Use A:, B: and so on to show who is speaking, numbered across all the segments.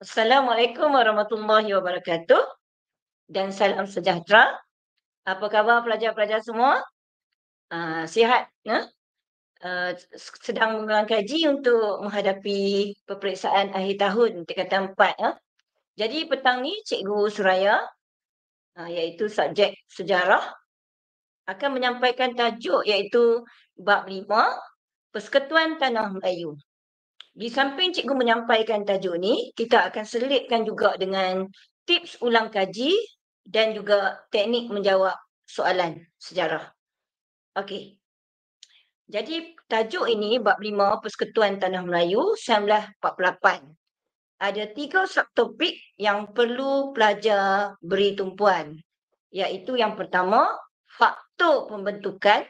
A: Assalamualaikum warahmatullahi wabarakatuh dan salam sejahtera. Apa khabar pelajar-pelajar semua? Sihat? Ya? Sedang mengulang kaji untuk menghadapi peperiksaan akhir tahun tingkatan 4. Ya? Jadi petang ni Cikgu Suraya, iaitu subjek sejarah, akan menyampaikan tajuk iaitu bab 5, Persekutuan Tanah Melayu. Di samping cikgu menyampaikan tajuk ni, kita akan selitkan juga dengan tips ulang kaji dan juga teknik menjawab soalan sejarah. Okey. Jadi tajuk ini bab 5 Persekutuan Tanah Melayu 1948. Ada 3 subtopik yang perlu pelajar beri tumpuan. Iaitu yang pertama, faktor pembentukan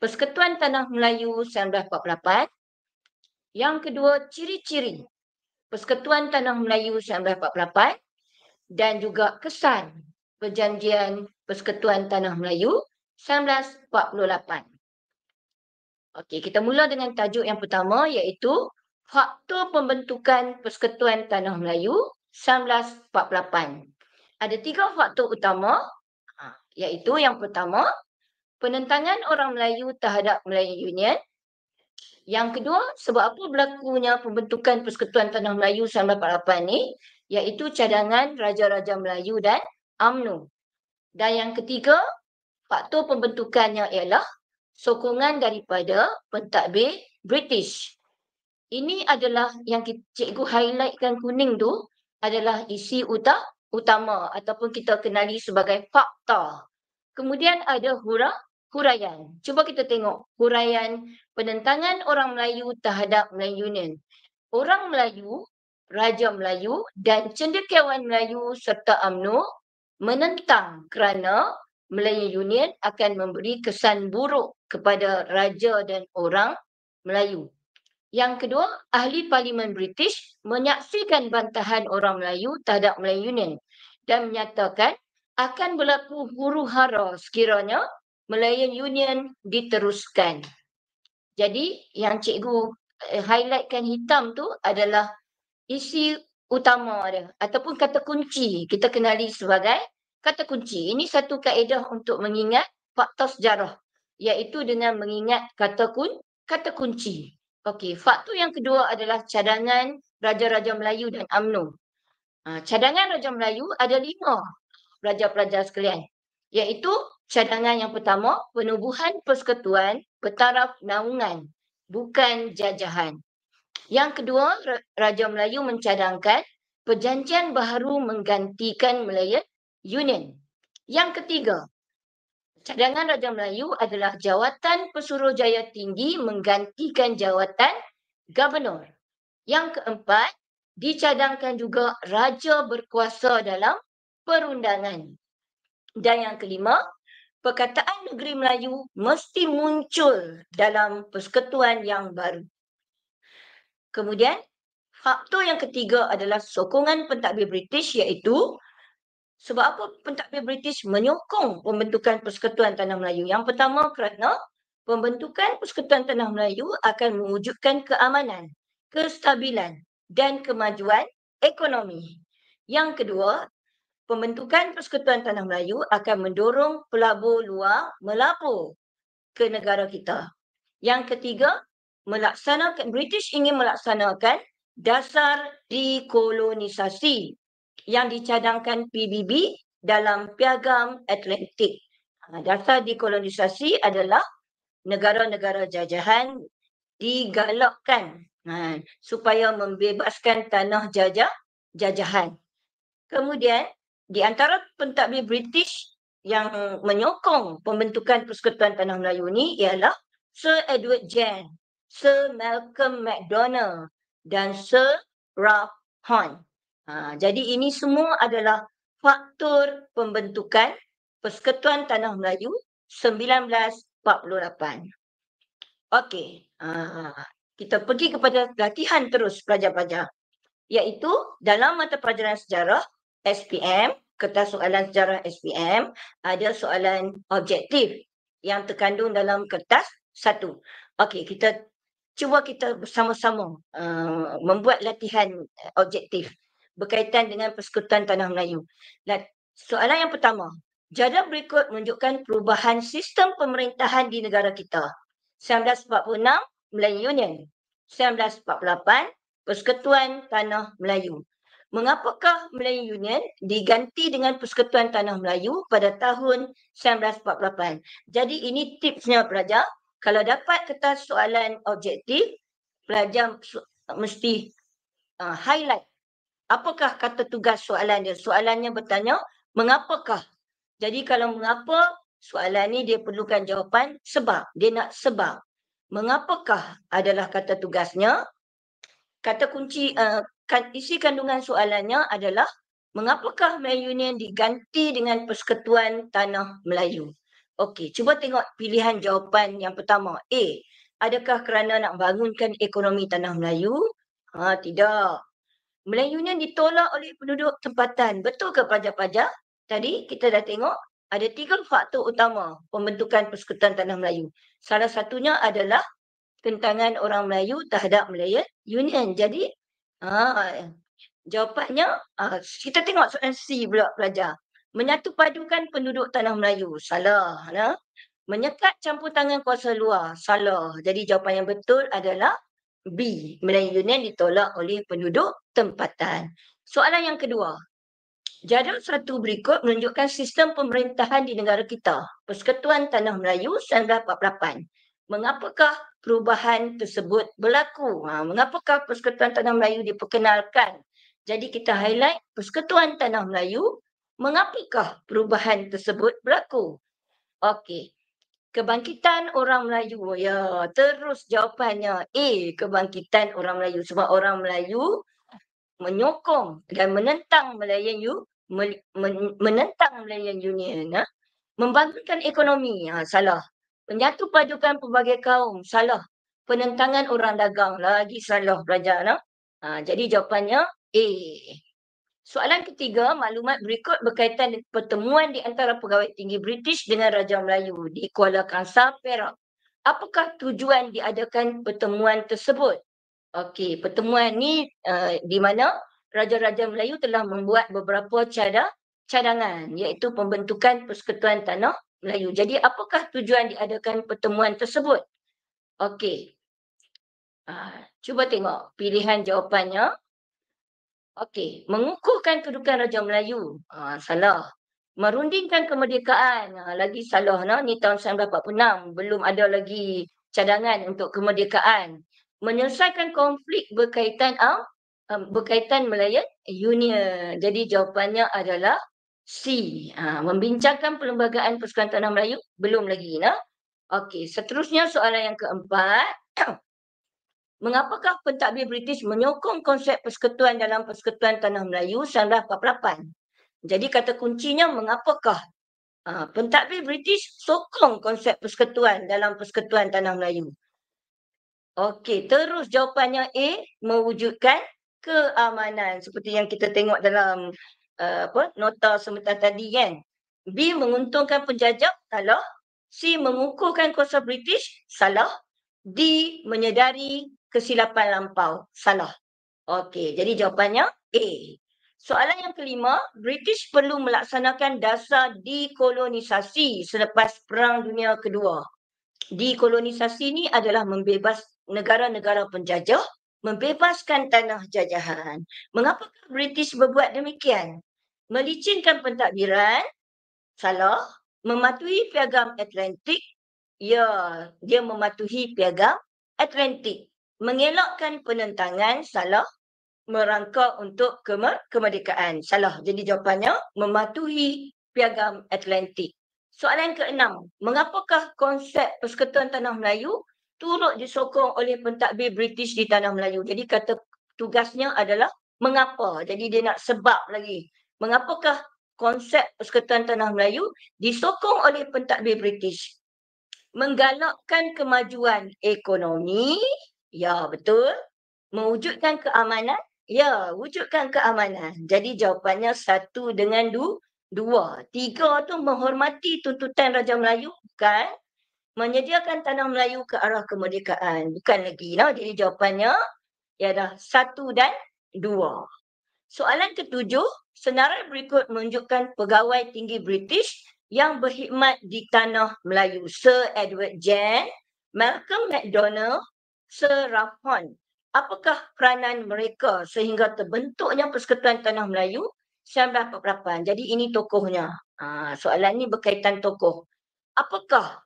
A: Persekutuan Tanah Melayu 1948. Yang kedua, ciri-ciri Persekutuan Tanah Melayu 1948 dan juga kesan Perjanjian Persekutuan Tanah Melayu 1948. Okey, kita mula dengan tajuk yang pertama iaitu faktor pembentukan Persekutuan Tanah Melayu 1948. Ada 3 faktor utama, iaitu yang pertama, penentangan orang Melayu terhadap Melayu Union. Yang kedua, sebab apa berlakunya pembentukan Persekutuan Tanah Melayu 1948 ni, iaitu cadangan Raja-Raja Melayu dan UMNO. Dan yang ketiga, faktor pembentukannya ialah sokongan daripada pentadbir British. Ini adalah yang cikgu highlightkan kuning tu adalah isi utama ataupun kita kenali sebagai fakta. Kemudian ada huraian. Cuba kita tengok huraian penentangan orang Melayu terhadap Melayu Union. Orang Melayu, Raja Melayu dan cendekiawan Melayu serta UMNO menentang kerana Melayu Union akan memberi kesan buruk kepada raja dan orang Melayu. Yang kedua, ahli parlimen British menyaksikan bantahan orang Melayu terhadap Melayu Union dan menyatakan akan berlaku huru-hara sekiranya Melayu Union diteruskan. Jadi yang cikgu highlightkan hitam tu adalah isi utama dia ataupun kata kunci. Kita kenali sebagai kata kunci. Ini satu kaedah untuk mengingat fakta sejarah, iaitu dengan mengingat kata kunci. Okey, faktor yang kedua adalah cadangan Raja-Raja Melayu dan UMNO. Cadangan Raja Melayu ada 5, pelajar-pelajar sekalian. Iaitu cadangan yang pertama, penubuhan persekutuan bertaraf naungan, bukan jajahan. Yang kedua, Raja Melayu mencadangkan perjanjian baharu menggantikan Melayu Union. Yang ketiga, cadangan Raja Melayu adalah jawatan Pesuruhjaya Tinggi menggantikan jawatan Gubernur. Yang keempat, dicadangkan juga Raja berkuasa dalam perundangan. Dan yang kelima, perkataan negeri Melayu mesti muncul dalam persekutuan yang baru. Kemudian, faktor yang ketiga adalah sokongan pentadbir British, iaitu sebab apa pentadbir British menyokong pembentukan Persekutuan Tanah Melayu? Yang pertama, kerana pembentukan Persekutuan Tanah Melayu akan mewujudkan keamanan, kestabilan dan kemajuan ekonomi. Yang kedua, pembentukan Persekutuan Tanah Melayu akan mendorong pelabur luar melapor ke negara kita. Yang ketiga, British ingin melaksanakan dasar dekolonisasi yang dicadangkan PBB dalam Piagam Atlantik. Dasar dekolonisasi adalah negara-negara jajahan digalakkan supaya membebaskan tanah jajahan. Kemudian, di antara pentadbir British yang menyokong pembentukan Persekutuan Tanah Melayu ni ialah Sir Edward Gen, Sir Malcolm Macdonald dan Sir Ralph Horn. Jadi ini semua adalah faktor pembentukan Persekutuan Tanah Melayu 1948. Okey, kita pergi kepada latihan terus pelajar-pelajar. Iaitu dalam mata pelajaran sejarah SPM, kertas soalan sejarah SPM, ada soalan objektif yang terkandung dalam kertas 1. Okey, kita cuba kita bersama-sama membuat latihan objektif. berkaitan dengan Persekutuan Tanah Melayu. Dan soalan yang pertama, jadual berikut menunjukkan perubahan sistem pemerintahan di negara kita. 1946, Melayu Union. 1948, Persekutuan Tanah Melayu. Mengapakah Melayu Union diganti dengan Persekutuan Tanah Melayu pada tahun 1948? Jadi ini tipsnya pelajar. Kalau dapat kertas soalan objektif, pelajar mesti highlight apakah kata tugas soalan dia. Soalannya bertanya, mengapakah? Jadi kalau mengapa, soalan ni dia perlukan jawapan sebab. Dia nak sebab. Mengapakah adalah kata tugasnya. Kata kunci, isi kandungan soalannya adalah, mengapakah Melayu Union diganti dengan Persekutuan Tanah Melayu? Okey, cuba tengok pilihan jawapan yang pertama. A, adakah kerana nak bangunkan ekonomi Tanah Melayu? Tidak. Melayu Union ditolak oleh penduduk tempatan. Betul ke pelajar-pelajar? Tadi kita dah tengok ada 3 faktor utama pembentukan Persekutuan Tanah Melayu. Salah satunya adalah tentangan orang Melayu terhadap Melayu Union. Jadi jawapannya, kita tengok soalan C pula pelajar. Menyatu padukan penduduk Tanah Melayu. Salah. Menyekat campur tangan kuasa luar. Salah. Jadi jawapan yang betul adalah B. Melayu Union ditolak oleh penduduk tempatan. Soalan yang kedua. Jadual satu berikut menunjukkan sistem pemerintahan di negara kita. Persekutuan Tanah Melayu 1948. Mengapakah perubahan tersebut berlaku? Mengapakah Persekutuan Tanah Melayu diperkenalkan? Jadi kita highlight Persekutuan Tanah Melayu. Mengapakah perubahan tersebut berlaku? Okey. Kebangkitan orang Melayu. Ya, terus jawapannya A. Kebangkitan orang Melayu. Sebab orang Melayu menyokong dan menentang menentang Melayan Union. Membangunkan ekonomi. Salah. Menyatu padukan pelbagai kaum. Salah. Penentangan orang dagang. Lagi salah pelajar. Jadi jawapannya A. Soalan ketiga, maklumat berikut berkaitan dengan pertemuan di antara pegawai tinggi British dengan Raja Melayu di Kuala Kangsar, Perak. Apakah tujuan diadakan pertemuan tersebut? Okey, pertemuan ni di mana Raja-Raja Melayu telah membuat beberapa cadangan, iaitu pembentukan Persekutuan Tanah Melayu. Jadi apakah tujuan diadakan pertemuan tersebut? Okey, cuba tengok pilihan jawapannya. Okey, mengukuhkan kedudukan Raja Melayu. Salah. Merundingkan kemerdekaan. Lagi salah. Ni tahun 1946. Belum ada lagi cadangan untuk kemerdekaan. Menyelesaikan konflik berkaitan Melayan Union. Jadi jawapannya adalah C. Membincangkan perlembagaan Persekutuan Tanah Melayu. Belum lagi. Okey, seterusnya soalan yang keempat. Mengapakah pentadbir British menyokong konsep persekutuan dalam Persekutuan Tanah Melayu 1948? Jadi kata kuncinya mengapakah pentadbir British sokong konsep persekutuan dalam Persekutuan Tanah Melayu? Okey, terus jawapannya A, mewujudkan keamanan seperti yang kita tengok dalam nota sebentar tadi kan. B, menguntungkan penjajah. Salah. C, mengukuhkan kuasa British. Salah. D, menyedari kesilapan lampau. Salah. Okey, jadi jawapannya A. Soalan yang kelima, British perlu melaksanakan dasar dekolonisasi selepas Perang Dunia Kedua. Dekolonisasi ni adalah membebas negara-negara penjajah, membebaskan tanah jajahan. Mengapa British berbuat demikian? Melicinkan pentadbiran. Salah. Mematuhi piagam Atlantik. Ya, dia mematuhi piagam Atlantik. Mengelakkan penentangan. Salah. Merangka untuk kemerdekaan. Salah. Jadi jawapannya mematuhi piagam Atlantik. Soalan ke-6. Mengapakah konsep Persekutuan Tanah Melayu turut disokong oleh pentadbir British di Tanah Melayu? Jadi kata tugasnya adalah mengapa. Jadi dia nak sebab lagi. Mengapakah konsep Persekutuan Tanah Melayu disokong oleh pentadbir British? Menggalakkan kemajuan ekonomi. Ya, betul. Mewujudkan keamanan. Ya, wujudkan keamanan. Jadi jawapannya 1 dengan 2. 3 tu menghormati tuntutan Raja Melayu. Bukan. Menyediakan tanah Melayu ke arah kemerdekaan. Bukan lagi. Jadi jawapannya ialah 1 dan 2. Soalan ketujuh, senarai berikut menunjukkan pegawai tinggi British yang berkhidmat di tanah Melayu. Sir Edward Gen, Malcolm McDonald, Sir Ralph Horn. Apakah peranan mereka sehingga terbentuknya Persekutuan Tanah Melayu 1948? Jadi ini tokohnya. Soalan ini berkaitan tokoh. Apakah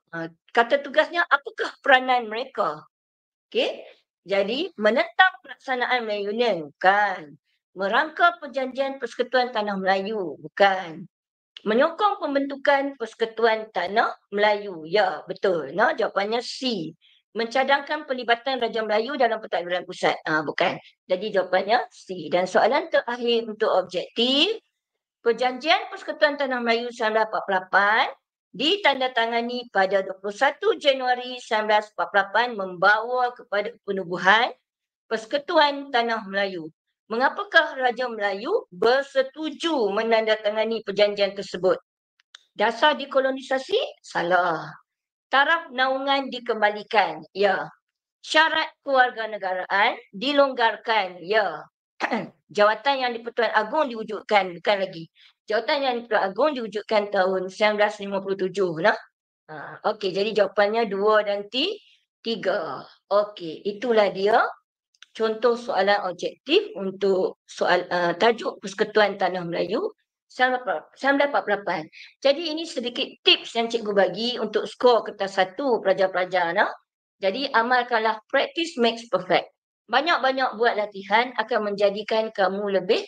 A: kata tugasnya, apakah peranan mereka? Okey. Jadi menentang pelaksanaan Melayu Union, bukan. Merangka perjanjian Persekutuan Tanah Melayu, bukan. Menyokong pembentukan Persekutuan Tanah Melayu, ya betul. Nah, jawapannya C. Mencadangkan pelibatan Raja Melayu dalam pentadbiran pusat, bukan. Jadi jawapannya C. Dan soalan terakhir untuk objektif, Perjanjian Persekutuan Tanah Melayu 1948 ditandatangani pada 21 Januari 1948 membawa kepada penubuhan Persekutuan Tanah Melayu. Mengapakah Raja Melayu bersetuju menandatangani perjanjian tersebut? Dasar dekolonisasi? Salah. Taraf naungan dikembalikan? Ya. Syarat kewarganegaraan dilonggarkan? Ya. Jawatan Yang di-Pertuan Agong diwujudkan, bukan lagi. Jawatan Yang di-Pertuan Agong diwujudkan tahun 1957. Nah. Okey, jadi jawapannya 2 dan 3. Okey, itulah dia contoh soalan objektif untuk soal tajuk Persekutuan Tanah Melayu 1948. Jadi ini sedikit tips yang cikgu bagi untuk skor kertas 1 pelajar-pelajar. Nah. Jadi amalkanlah, practice makes perfect. Banyak-banyak buat latihan akan menjadikan kamu lebih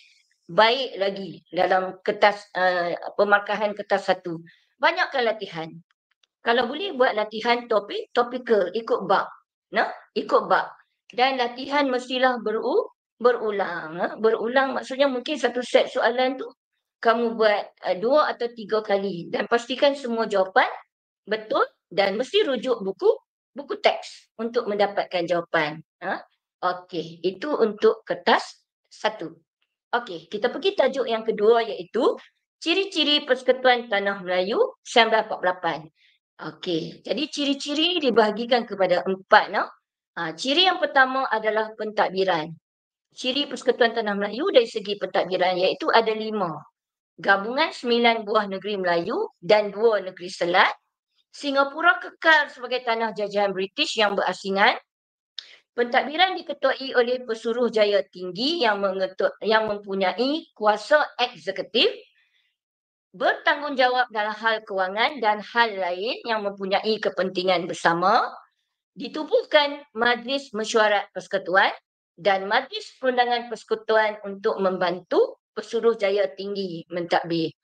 A: baik lagi dalam kertas pemarkahan kertas 1. Banyakkan latihan. Kalau boleh buat latihan topikal, ikut bab. Nah, ikut bab. Dan latihan mestilah berulang. Berulang maksudnya mungkin satu set soalan tu kamu buat 2 atau 3 kali dan pastikan semua jawapan betul dan mesti rujuk buku teks untuk mendapatkan jawapan. Okey, itu untuk kertas 1. Okey, kita pergi tajuk yang kedua iaitu ciri-ciri Persekutuan Tanah Melayu 1948. Okey, jadi ciri-ciri dibahagikan kepada 4. Ciri yang pertama adalah pentadbiran. Ciri Persekutuan Tanah Melayu dari segi pentadbiran iaitu ada 5. Gabungan 9 buah negeri Melayu dan 2 negeri Selat. Singapura kekal sebagai tanah jajahan British yang berasingan. Pentadbiran diketuai oleh Pesuruhjaya Tinggi yang mempunyai kuasa eksekutif, bertanggungjawab dalam hal kewangan dan hal lain yang mempunyai kepentingan bersama. Ditubuhkan Majlis Mesyuarat Persekutuan dan Majlis Perundangan Persekutuan untuk membantu Pesuruhjaya Tinggi mentadbir.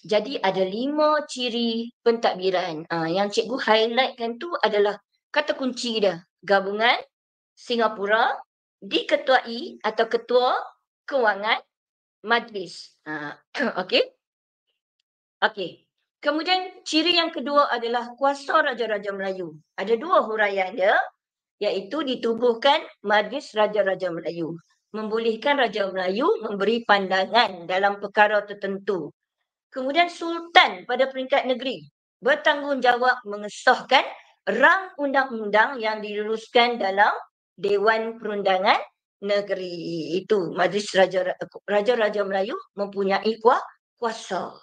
A: Jadi ada 5 ciri pentadbiran. Yang cikgu highlightkan tu adalah kata kunci dia. Gabungan Singapura diketuai atau ketua kewangan majlis. Okey. Okey. Kemudian ciri yang kedua adalah kuasa Raja-Raja Melayu. Ada 2 huraian dia, iaitu ditubuhkan Majlis Raja-Raja Melayu. Membolehkan Raja Melayu memberi pandangan dalam perkara tertentu. Kemudian Sultan pada peringkat negeri bertanggungjawab mengesahkan rang undang-undang yang diluluskan dalam Dewan Perundangan Negeri. Itu Majlis Raja-Raja Melayu mempunyai kuasa.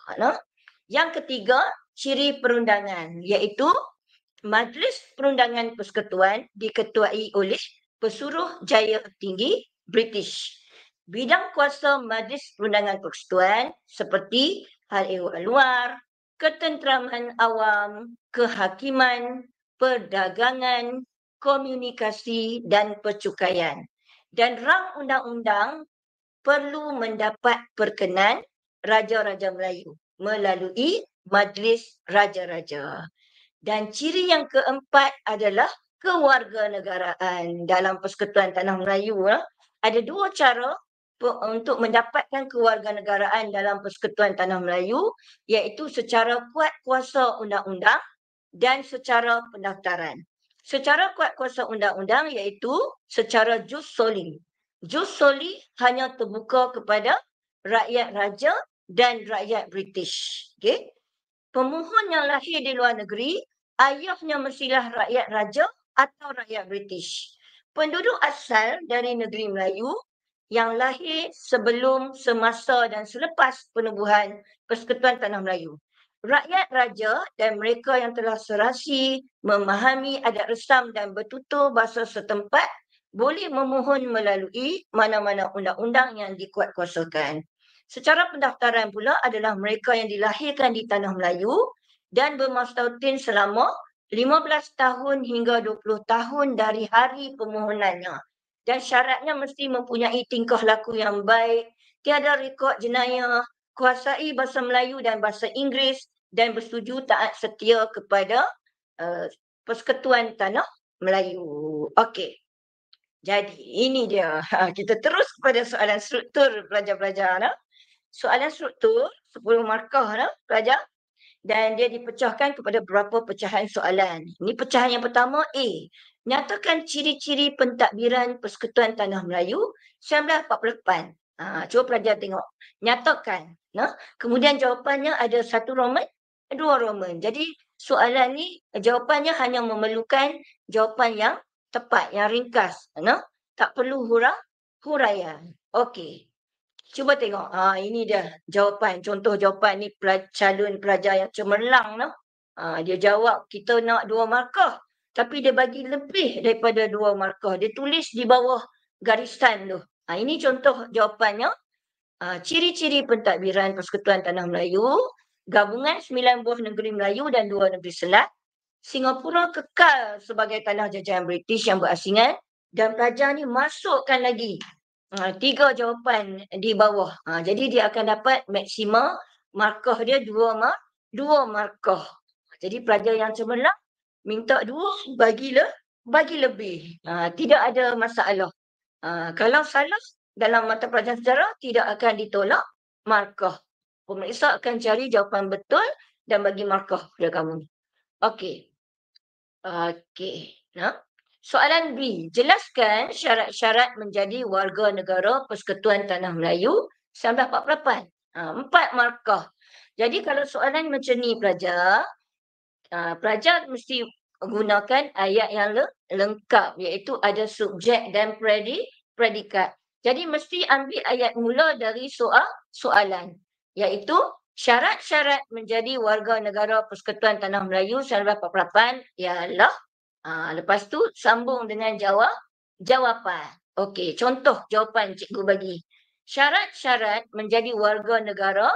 A: Yang ketiga, ciri perundangan iaitu Majlis Perundangan Persekutuan diketuai oleh Pesuruhjaya Tinggi British. Bidang kuasa Majlis Perundangan Persekutuan seperti hal ehwal luar, ketenteraman awam, kehakiman, perdagangan, komunikasi dan percukaian. Dan rang undang-undang perlu mendapat perkenan Raja-Raja Melayu melalui Majlis Raja-Raja. Dan ciri yang keempat adalah kewarganegaraan dalam Persekutuan Tanah Melayu. Ada 2 cara untuk mendapatkan kewarganegaraan dalam Persekutuan Tanah Melayu, iaitu secara kuat kuasa undang-undang dan secara pendaftaran. Secara kuat kuasa undang-undang iaitu secara jus soli. Jus soli hanya terbuka kepada rakyat raja dan rakyat British. Okey. Pemohon yang lahir di luar negeri, ayahnya mestilah rakyat raja atau rakyat British. Penduduk asal dari negeri Melayu yang lahir sebelum, semasa dan selepas penubuhan Persekutuan Tanah Melayu. Rakyat raja dan mereka yang telah serasi memahami adat resam dan bertutur bahasa setempat boleh memohon melalui mana-mana undang-undang yang dikuatkuasakan. Secara pendaftaran pula adalah mereka yang dilahirkan di Tanah Melayu dan bermastautin selama 15 tahun hingga 20 tahun dari hari permohonannya. Dan syaratnya mesti mempunyai tingkah laku yang baik, tiada rekod jenayah, kuasai bahasa Melayu dan bahasa Inggeris dan bersetuju taat setia kepada Persekutuan Tanah Melayu. Okey. Jadi ini dia. Kita terus kepada soalan struktur pelajar-pelajar. Soalan struktur 10 markah pelajar. Dan dia dipecahkan kepada beberapa pecahan soalan. Ini pecahan yang pertama A. Nyatakan ciri-ciri pentadbiran Persekutuan Tanah Melayu 1948. Cuba pelajar tengok. Nyatakan. Kemudian jawapannya ada satu Roman, dua Roman. Jadi soalan ni jawapannya hanya memerlukan jawapan yang tepat, yang ringkas. Tak perlu huraian. Okey. Cuba tengok. Ini dia jawapan. Contoh jawapan ni calon pelajar yang cemerlang. Dia jawab kita nak 2 markah. Tapi dia bagi lebih daripada 2 markah. Dia tulis di bawah garisan tu. Ini contoh jawapannya. Ciri-ciri pentadbiran Persekutuan Tanah Melayu. Gabungan 9 buah negeri Melayu dan 2 negeri Selat. Singapura kekal sebagai tanah jajahan British yang berasingan. Dan pelajar ni masukkan lagi 3 jawapan di bawah. Jadi dia akan dapat maksima markah dia 2 markah. Jadi pelajar yang cemerlang minta 2 bagi lebih. Tidak ada masalah. Kalau salah dalam mata pelajaran sejarah tidak akan ditolak markah. Pemeriksa akan cari jawapan betul dan bagi markah pada kamu. Okey. Soalan B. Jelaskan syarat-syarat menjadi warga negara Persekutuan Tanah Melayu 1948. 4 markah. Jadi kalau soalan macam ni pelajar, pelajar mesti gunakan ayat yang lengkap, iaitu ada subjek dan predikat. Jadi mesti ambil ayat mula dari soalan, iaitu syarat-syarat menjadi warga negara Persekutuan Tanah Melayu 1948 ialah, lepas tu sambung dengan jawapan. Okey, contoh jawapan cikgu bagi. Syarat-syarat menjadi warga negara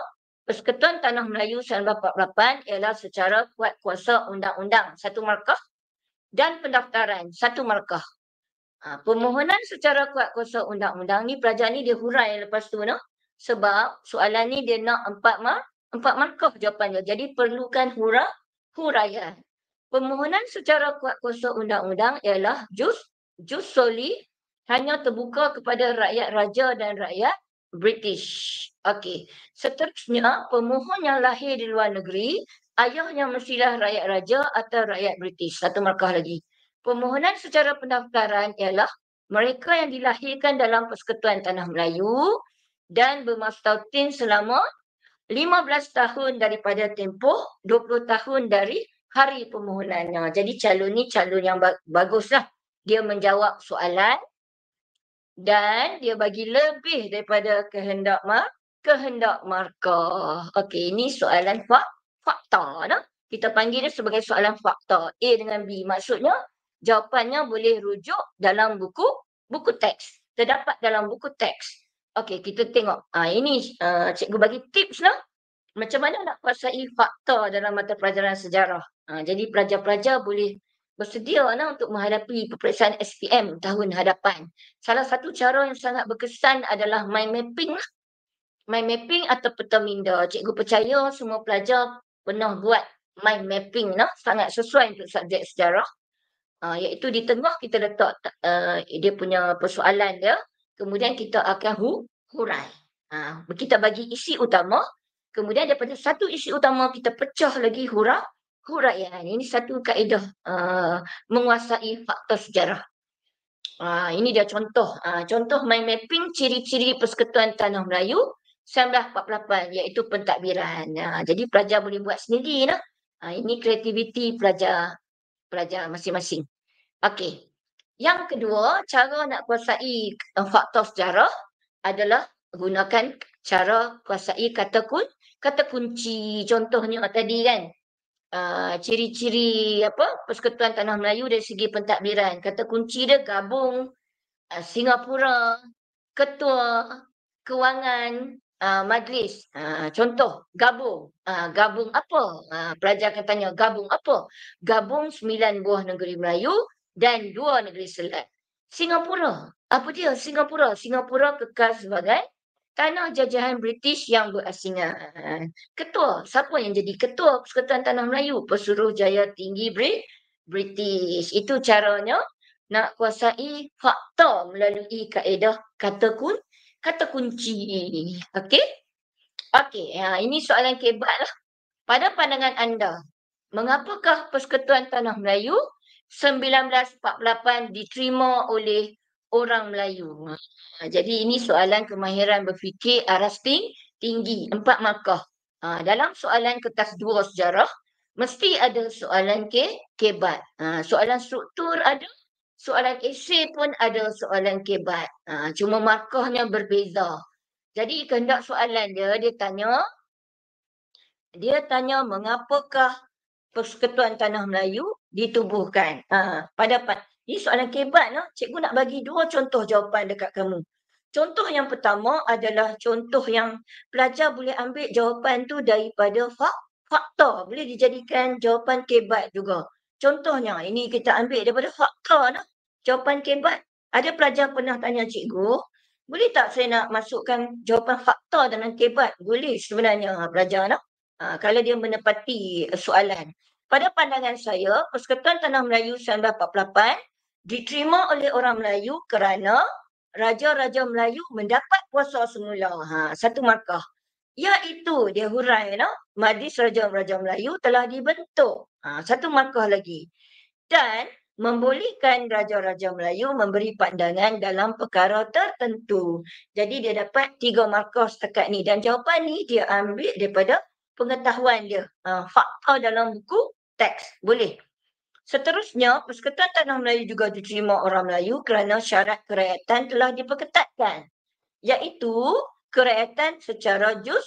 A: Persekutuan Tanah Melayu 1948 ialah secara kuat kuasa undang-undang 1 markah dan pendaftaran 1 markah. Permohonan secara kuat kuasa undang-undang ni pelajar ni dia hurai lepas tu sebab soalan ni dia nak 4 markah jawapannya. Jadi perlukan huraian. Permohonan secara kuat kuasa undang-undang ialah jus soli hanya terbuka kepada rakyat raja dan rakyat British. Okey. Seterusnya, pemohon yang lahir di luar negeri, ayahnya mestilah rakyat raja atau rakyat British. 1 markah lagi. Permohonan secara pendaftaran ialah mereka yang dilahirkan dalam Persekutuan Tanah Melayu dan bermastautin selama 15 tahun daripada tempoh 20 tahun dari hari permohonannya. Jadi calon ni calon yang baguslah. Dia menjawab soalan dan dia bagi lebih daripada kehendak markah. Okey, ini soalan fakta. Kita panggil dia sebagai soalan fakta. A dengan B. Maksudnya jawapannya boleh rujuk dalam buku teks. Terdapat dalam buku teks. Okey, kita tengok. Ini cikgu bagi tips macam mana nak kuasai fakta dalam mata pelajaran sejarah. Jadi pelajar-pelajar boleh bersedia untuk menghadapi peperiksaan SPM tahun hadapan. Salah satu cara yang sangat berkesan adalah mind mapping. Mind mapping atau peta minda. Cikgu percaya semua pelajar pernah buat mind mapping. Sangat sesuai untuk subjek sejarah. Iaitu di tengah kita letak dia punya persoalan dia. Kemudian kita akan hurai. Kita bagi isi utama. Kemudian daripada satu isi utama kita pecah lagi huraian. Ini satu kaedah menguasai fakta sejarah. Ini dia contoh. Contoh mind mapping ciri-ciri Persekutuan Tanah Melayu 1948 iaitu pentadbiran. Jadi pelajar boleh buat sendiri. Ini kreativiti pelajar masing-masing. Okey. Yang kedua, cara nak kuasai fakta sejarah adalah gunakan cara kuasai kata kunci. Contohnya tadi kan, ciri-ciri Persekutuan Tanah Melayu dari segi pentadbiran. Kata kunci dia gabung, Singapura, ketua, kewangan, majlis. Contoh, gabung. Gabung apa? Pelajar akan tanya, gabung apa? Gabung 9 buah negeri Melayu dan 2 negeri Selat. Singapura. Apa dia Singapura? Singapura kekal sebagai tanah jajahan British yang berasingan. Ketua. Siapa yang jadi ketua Persekutuan Tanah Melayu? Pesuruhjaya Tinggi British. Itu caranya nak kuasai fakta melalui kaedah kata kunci. Okey? Okey, ini soalan kebat lah. Pada pandangan anda, mengapakah Persekutuan Tanah Melayu 1948 diterima oleh orang Melayu? Jadi ini soalan kemahiran berfikir aras tinggi, 4 markah. Dalam soalan kertas 2 sejarah, mesti ada soalan kebat. Soalan struktur ada, soalan esei pun ada soalan kebat. Cuma markahnya berbeza. Jadi kehendak soalan dia tanya mengapakah Persekutuan Tanah Melayu ditubuhkan. Ini soalan kebat. Cikgu nak bagi 2 contoh jawapan dekat kamu. Contoh yang pertama adalah contoh yang pelajar boleh ambil jawapan tu daripada fakta. Boleh dijadikan jawapan kebat juga. Contohnya, ini kita ambil daripada fakta. Jawapan kebat. Ada pelajar pernah tanya cikgu, boleh tak saya nak masukkan jawapan fakta dalam kebat? Boleh sebenarnya pelajar. Kalau dia menepati soalan. Pada pandangan saya, Persekutuan Tanah Melayu 1948 diterima oleh orang Melayu kerana Raja-Raja Melayu mendapat kuasa semula. Satu markah. Iaitu dia hurai, Majlis Raja-Raja Melayu telah dibentuk. Satu markah lagi. Dan membolehkan Raja-Raja Melayu memberi pandangan dalam perkara tertentu. Jadi dia dapat 3 markah setakat ni. Dan jawapan ni dia ambil daripada pengetahuan dia. Fakta dalam buku teks. Boleh. Seterusnya, Persekutuan Tanah Melayu juga diterima orang Melayu kerana syarat kerakyatan telah diperketatkan. Iaitu, kerakyatan secara jus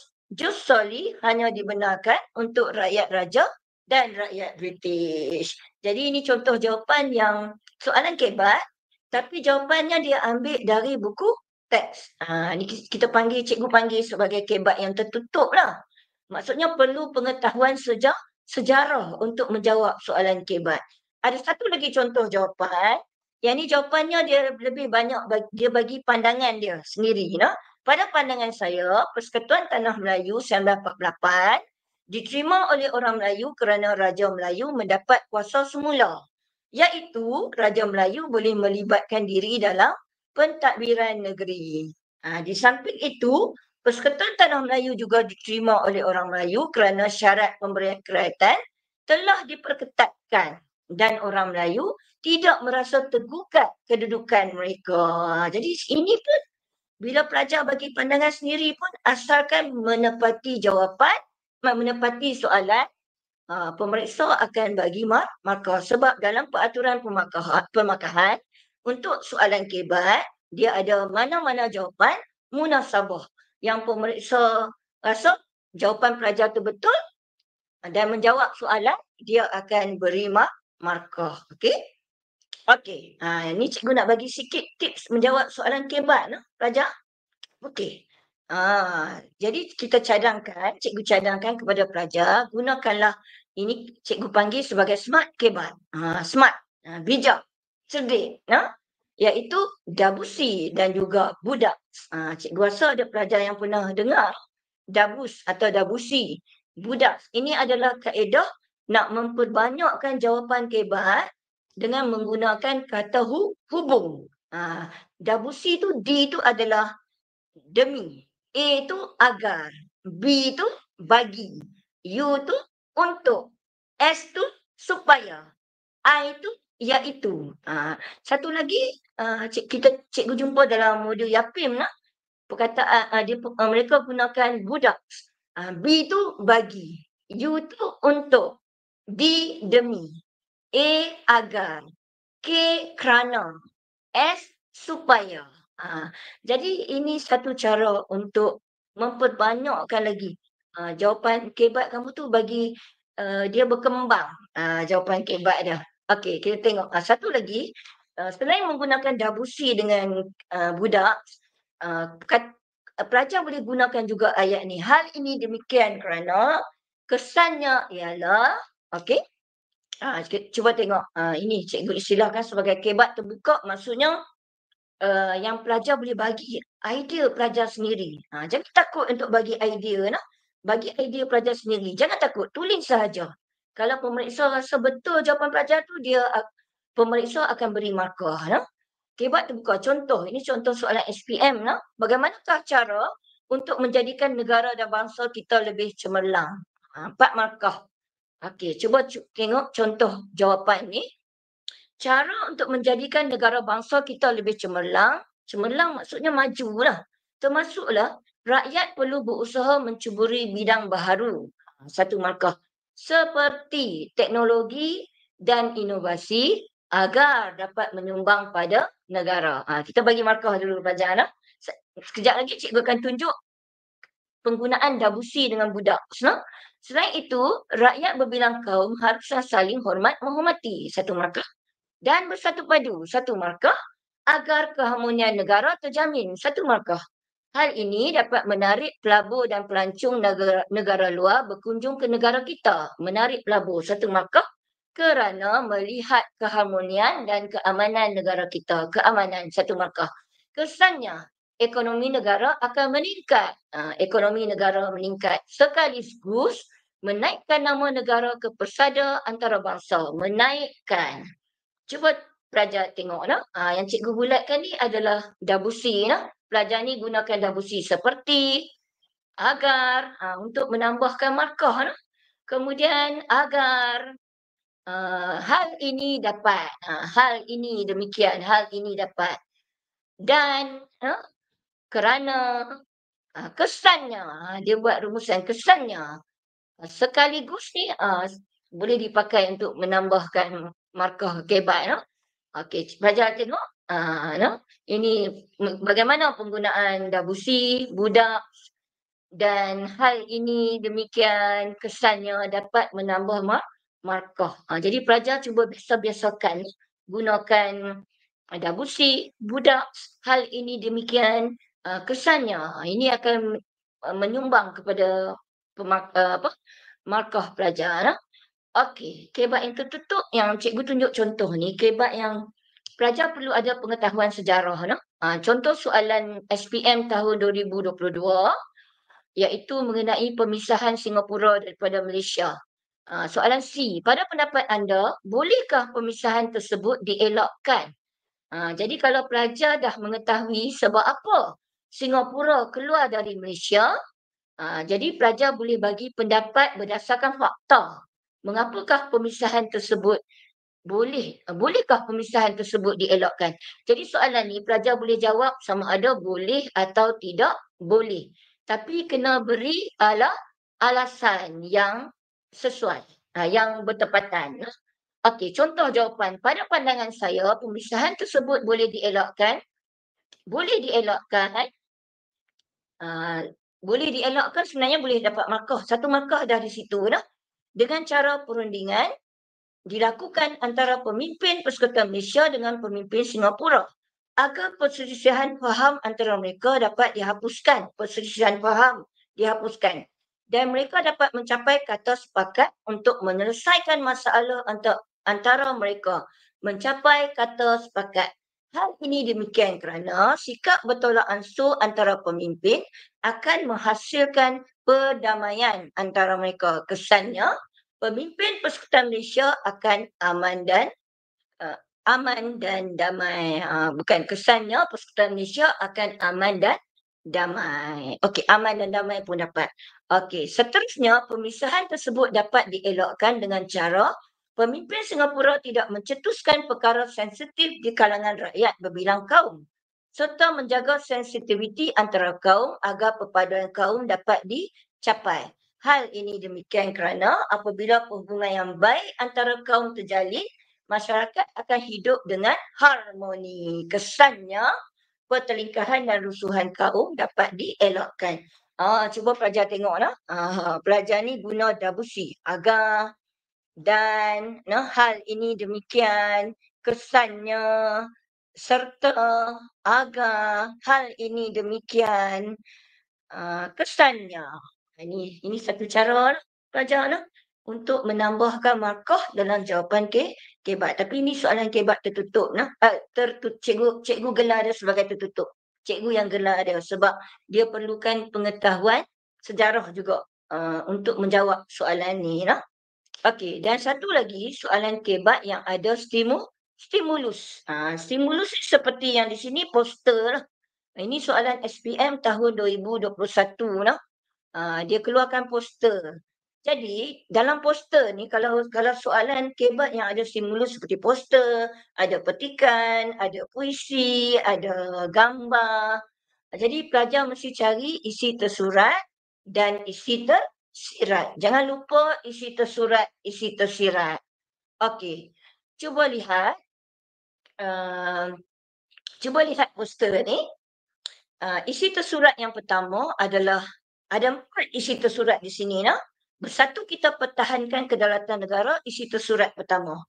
A: soli hanya dibenarkan untuk rakyat raja dan rakyat British. Jadi ini contoh jawapan yang soalan kebat, tapi jawapannya dia ambil dari buku teks. Ni kita cikgu panggil sebagai kebat yang tertutup lah. Maksudnya perlu pengetahuan sejarah untuk menjawab soalan kebat. Ada satu lagi contoh jawapan. Yang ni jawapannya dia lebih banyak dia bagi pandangan dia sendiri. Pada pandangan saya, Persekutuan Tanah Melayu 1948 diterima oleh orang Melayu kerana Raja Melayu mendapat kuasa semula. Iaitu Raja Melayu boleh melibatkan diri dalam pentadbiran negeri. Di samping itu, Persekutuan Tanah Melayu juga diterima oleh orang Melayu kerana syarat pemberian kerakyatan telah diperketatkan dan orang Melayu tidak merasa tergugat kedudukan mereka. Jadi ini pun bila pelajar bagi pandangan sendiri pun asalkan menepati jawapan, menepati soalan, pemeriksa akan bagi markah. Sebab dalam peraturan pemakahan untuk soalan kebat, dia ada mana-mana jawapan munasabah. Yang pemeriksa rasa jawapan pelajar tu betul dan menjawab soalan, dia akan beri markah. Okey? Okey. Ni cikgu nak bagi sikit tips menjawab soalan kebat, pelajar. Okey. Jadi cikgu cadangkan kepada pelajar, gunakanlah ini cikgu panggil sebagai smart kebat. Smart, bijak, cerdik, iaitu Dabusi dan juga budak. Cikgu rasa ada pelajar yang pernah dengar Dabus atau Dabusi, budak. Ini adalah kaedah nak memperbanyakkan jawapan kebat dengan menggunakan kata hubung. Dabusi tu, D tu adalah demi, A tu agar, B tu bagi, U tu untuk, S tu supaya, I tu iaitu. Satu lagi cikgu jumpa dalam modul Yapim perkataan mereka gunakan budak. B tu bagi, U tu untuk, D demi, A agar, K kerana, S supaya. Jadi ini satu cara untuk memperbanyakkan lagi, jawapan kebat kamu tu bagi, dia berkembang, jawapan kebat dia. Okey, kita tengok, satu lagi, selain menggunakan dabusi dengan, budak, pelajar boleh gunakan juga ayat ni. Hal ini demikian kerana kesannya ialah, okey, cuba tengok, ini cikgu istilahkan sebagai kebat terbuka, maksudnya yang pelajar boleh bagi idea pelajar sendiri. Jangan takut untuk bagi idea nah. Bagi idea pelajar sendiri. Jangan takut, tulis sahaja. Kalau pemeriksa rasa betul jawapan pelajar tu, pemeriksa akan beri markah. Nah. Kebat terbuka. Contoh, ini contoh soalan SPM. Nah. Bagaimanakah cara untuk menjadikan negara dan bangsa kita lebih cemerlang? 4 markah. Okey, cuba tengok contoh jawapan ni. Cara untuk menjadikan negara bangsa kita lebih cemerlang, cemerlang maksudnya majulah. Termasuklah rakyat perlu berusaha mencuburi bidang baharu. Satu markah. Seperti teknologi dan inovasi agar dapat menyumbang pada negara. Kita bagi markah dulu pelajar. Sekejap lagi cikgu akan tunjuk penggunaan dabusi dengan budak. Selain itu, rakyat berbilang kaum haruslah saling hormat menghormati. Satu markah. Dan bersatu padu, satu markah, agar keharmonian negara terjamin, satu markah. Hal ini dapat menarik pelabur dan pelancong negara luar berkunjung ke negara kita. Menarik pelabur, satu markah, kerana melihat keharmonian dan keamanan negara kita. Keamanan, satu markah. Kesannya, ekonomi negara akan meningkat. Ekonomi negara meningkat. Sekaligus menaikkan nama negara ke persada antarabangsa. Menaikkan. Cuba pelajar tengok nah. Yang cikgu bulatkan ni adalah dabusi nah. Pelajar ni gunakan dabusi seperti, agar, untuk menambahkan markah nah. Kemudian agar, hal ini dapat, hal ini demikian, hal ini dapat. Dan kerana, kesannya, dia buat rumusan kesannya. Sekaligus ni boleh dipakai untuk menambahkan markah kebat. No? Okey, pelajar tengok. No? Ini bagaimana penggunaan dabusi, budak dan hal ini demikian kesannya dapat menambah markah. Jadi pelajar cuba biasa-biasakan gunakan dabusi, budak, hal ini demikian kesannya. Ini akan menyumbang kepada markah pelajar. Okey, kebat yang tertutup yang cikgu tunjuk contoh ni, kebat yang pelajar perlu ada pengetahuan sejarah. Contoh soalan SPM tahun 2022 iaitu mengenai pemisahan Singapura daripada Malaysia. Soalan C, pada pendapat anda, bolehkah pemisahan tersebut dielakkan? Jadi kalau pelajar dah mengetahui sebab apa Singapura keluar dari Malaysia, jadi pelajar boleh bagi pendapat berdasarkan fakta. Mengapakah pemisahan tersebut bolehkah pemisahan tersebut dielakkan? Jadi soalan ni pelajar boleh jawab sama ada boleh atau tidak boleh. Tapi kena beri alasan yang sesuai, yang bertepatan. Okey, contoh jawapan. Pada pandangan saya, pemisahan tersebut boleh dielakkan. Boleh dielakkan. Boleh dielakkan sebenarnya boleh dapat markah. Satu markah dah di situ dah. Dengan cara perundingan dilakukan antara pemimpin Persekutuan Malaysia dengan pemimpin Singapura. Agar perselisihan faham antara mereka dapat dihapuskan. Perselisihan faham dihapuskan. Dan mereka dapat mencapai kata sepakat untuk menyelesaikan masalah antara mereka. Mencapai kata sepakat. Hal ini demikian kerana sikap bertolak ansur antara pemimpin akan menghasilkan perdamaian antara mereka. Kesannya, pemimpin Persekutuan Malaysia akan aman dan damai. Bukan kesannya, Persekutuan Malaysia akan aman dan damai. Okey, aman dan damai pun dapat. Okey, seterusnya pemisahan tersebut dapat dielakkan dengan cara pemimpin Singapura tidak mencetuskan perkara sensitif di kalangan rakyat berbilang kaum serta menjaga sensitiviti antara kaum agar perpaduan kaum dapat dicapai. Hal ini demikian kerana apabila hubungan yang baik antara kaum terjalin, masyarakat akan hidup dengan harmoni. Kesannya, pertelingkahan dan rusuhan kaum dapat dielakkan. Cuba pelajar tengok lah. Pelajar ni guna dabusi agar dan hal ini demikian kesannya serta agar hal ini demikian kesannya. Ini satu cara lah, pelajar lah, untuk menambahkan markah dalam jawapan kebat. Tapi ini soalan kebat tertutup nah. Cikgu gelar dia sebagai tertutup. Cikgu yang gelar dia sebab dia perlukan pengetahuan sejarah juga untuk menjawab soalan ni lah. Okey, dan satu lagi soalan kebat yang ada stimulus. Stimulus seperti yang di sini poster lah. Ini soalan SPM tahun 2021 lah. Dia keluarkan poster. Jadi dalam poster ni kalau soalan kebat yang ada stimulus seperti poster, ada petikan, ada puisi, ada gambar. Jadi pelajar mesti cari isi tersurat dan isi tersirat. Jangan lupa isi tersurat, isi tersirat. Okey. Cuba lihat poster ni. Isi tersurat yang pertama adalah ada 4 isi tersurat di sini nah. Bersatu kita pertahankan kedaulatan negara, isi tersurat pertama.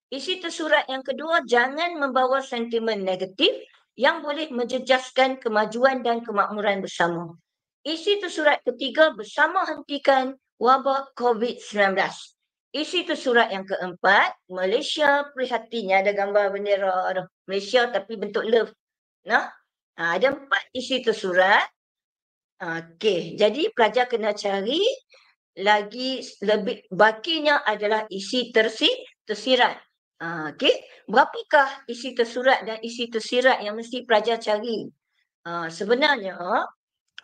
A: Isi tersurat yang kedua, jangan membawa sentimen negatif yang boleh menjejaskan kemajuan dan kemakmuran bersama. Isi tersurat ketiga, bersama hentikan wabak COVID-19. Isi tersurat yang keempat, Malaysia prihatinnya ada gambar bendera Malaysia tapi bentuk love. Nah, ada 4 isi tersurat. Okey, jadi pelajar kena cari lagi lebih bakinya adalah isi tersirat. Okey, berapakah isi tersurat dan isi tersirat yang mesti pelajar cari? Sebenarnya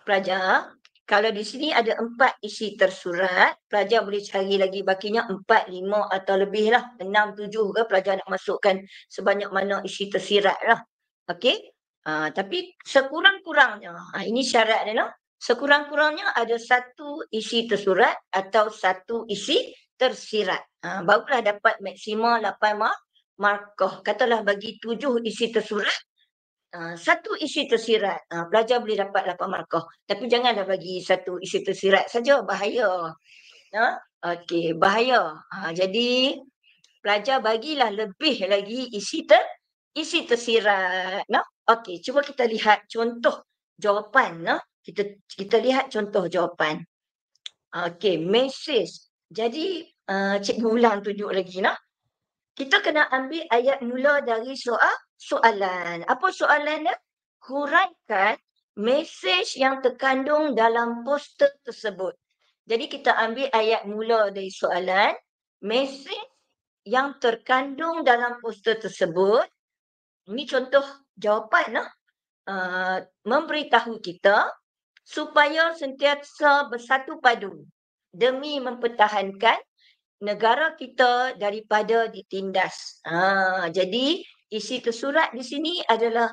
A: pelajar, kalau di sini ada 4 isi tersurat, pelajar boleh cari lagi bakinya 4, 5 atau lebih lah, 6, 7 ke pelajar nak masukkan sebanyak mana isi tersirat lah. Okey, tapi sekurang-kurangnya, ini syarat dia lah. Sekurang-kurangnya ada 1 isi tersurat atau 1 isi tersirat. Barulah dapat maksimal 8 markah. Katalah bagi 7 isi tersurat, 1 isi tersirat. Pelajar boleh dapat 8 markah. Tapi janganlah bagi 1 isi tersirat saja, bahaya. Okey, bahaya. Jadi pelajar bagilah lebih lagi isi tersirat. Okey, cuba kita lihat contoh jawapan. Kita lihat contoh jawapan. Okey, mesej. Jadi cikgu ulang tunjuk lagi nah. Kita kena ambil ayat mula dari soalan. Apa soalan dia? Huraikan mesej yang terkandung dalam poster tersebut. Jadi kita ambil ayat mula dari soalan, mesej yang terkandung dalam poster tersebut. Ini contoh jawapan lah. Memberitahu kita supaya sentiasa bersatu padu demi mempertahankan negara kita daripada ditindas. Jadi isi tersurat di sini adalah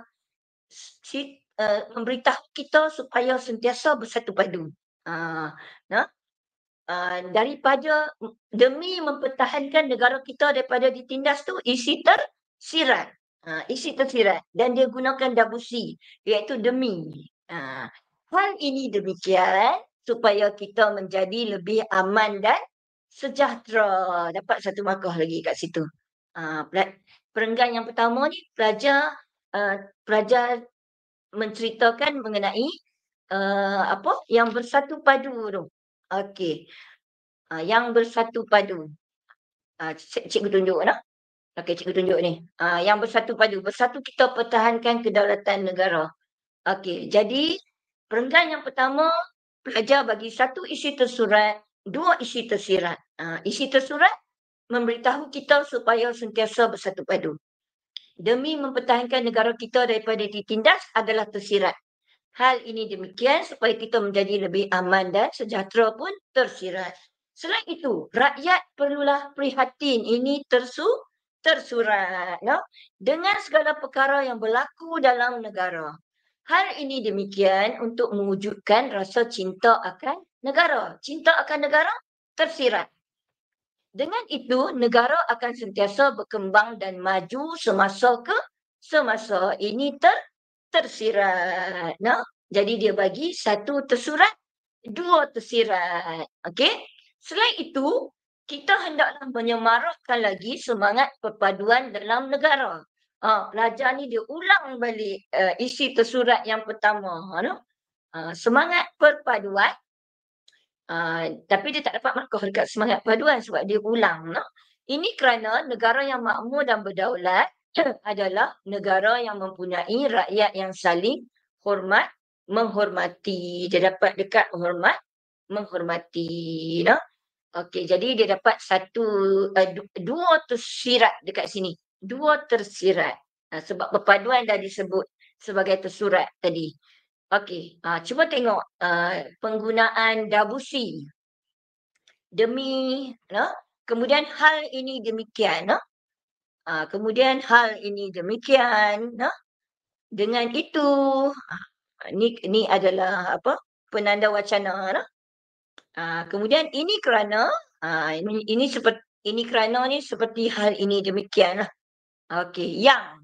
A: memberitahu kita supaya sentiasa bersatu padu. Daripada demi mempertahankan negara kita daripada ditindas tu isi tersirat. Isi tersirat dan dia gunakan dabusi iaitu demi. Hal ini demikian supaya kita menjadi lebih aman dan sejahtera. Dapat 1 markah lagi kat situ. Perenggan yang pertama ni pelajar menceritakan mengenai yang bersatu padu tu. Okey. Yang bersatu padu. Cikgu tunjuk nah. Okey, cikgu tunjuk ni. Yang bersatu padu. Bersatu kita pertahankan kedaulatan negara. Okey, jadi perenggan yang pertama, pelajar bagi 1 isi tersurat, 2 isi tersirat. Isi tersurat memberitahu kita supaya sentiasa bersatu padu. Demi mempertahankan negara kita daripada ditindas adalah tersirat. Hal ini demikian supaya kita menjadi lebih aman dan sejahtera pun tersirat. Selain itu, rakyat perlulah prihatin. Ini tersurat. Dengan segala perkara yang berlaku dalam negara. Hal ini demikian untuk mewujudkan rasa cinta akan negara. Cinta akan negara tersirat. Dengan itu, negara akan sentiasa berkembang dan maju semasa. Ini tersirat. No? Jadi dia bagi satu tersurat, dua tersirat. Okey. Selain itu, kita hendaklah menyemarakkan lagi semangat perpaduan dalam negara. Pelajar ni dia ulang balik isi tersurat yang pertama. No? Semangat perpaduan. Tapi dia tak dapat markah dekat semangat perpaduan sebab dia ulang. No? Ini kerana negara yang makmur dan berdaulat adalah negara yang mempunyai rakyat yang saling hormat, menghormati. Dia dapat dekat hormat, menghormati. No? Okey, jadi dia dapat dua tersirat dekat sini. Dua tersirat. Sebab perpaduan dah disebut sebagai tersurat tadi. Okey, cuba tengok penggunaan Debussy. Demi, no? Kemudian hal ini demikian, no? Kemudian hal ini demikian, no? Dengan itu, ni adalah apa? Penanda wacana, no? Kemudian ini kerana, ini kerana ni seperti hal ini demikian lah. Okey, yang.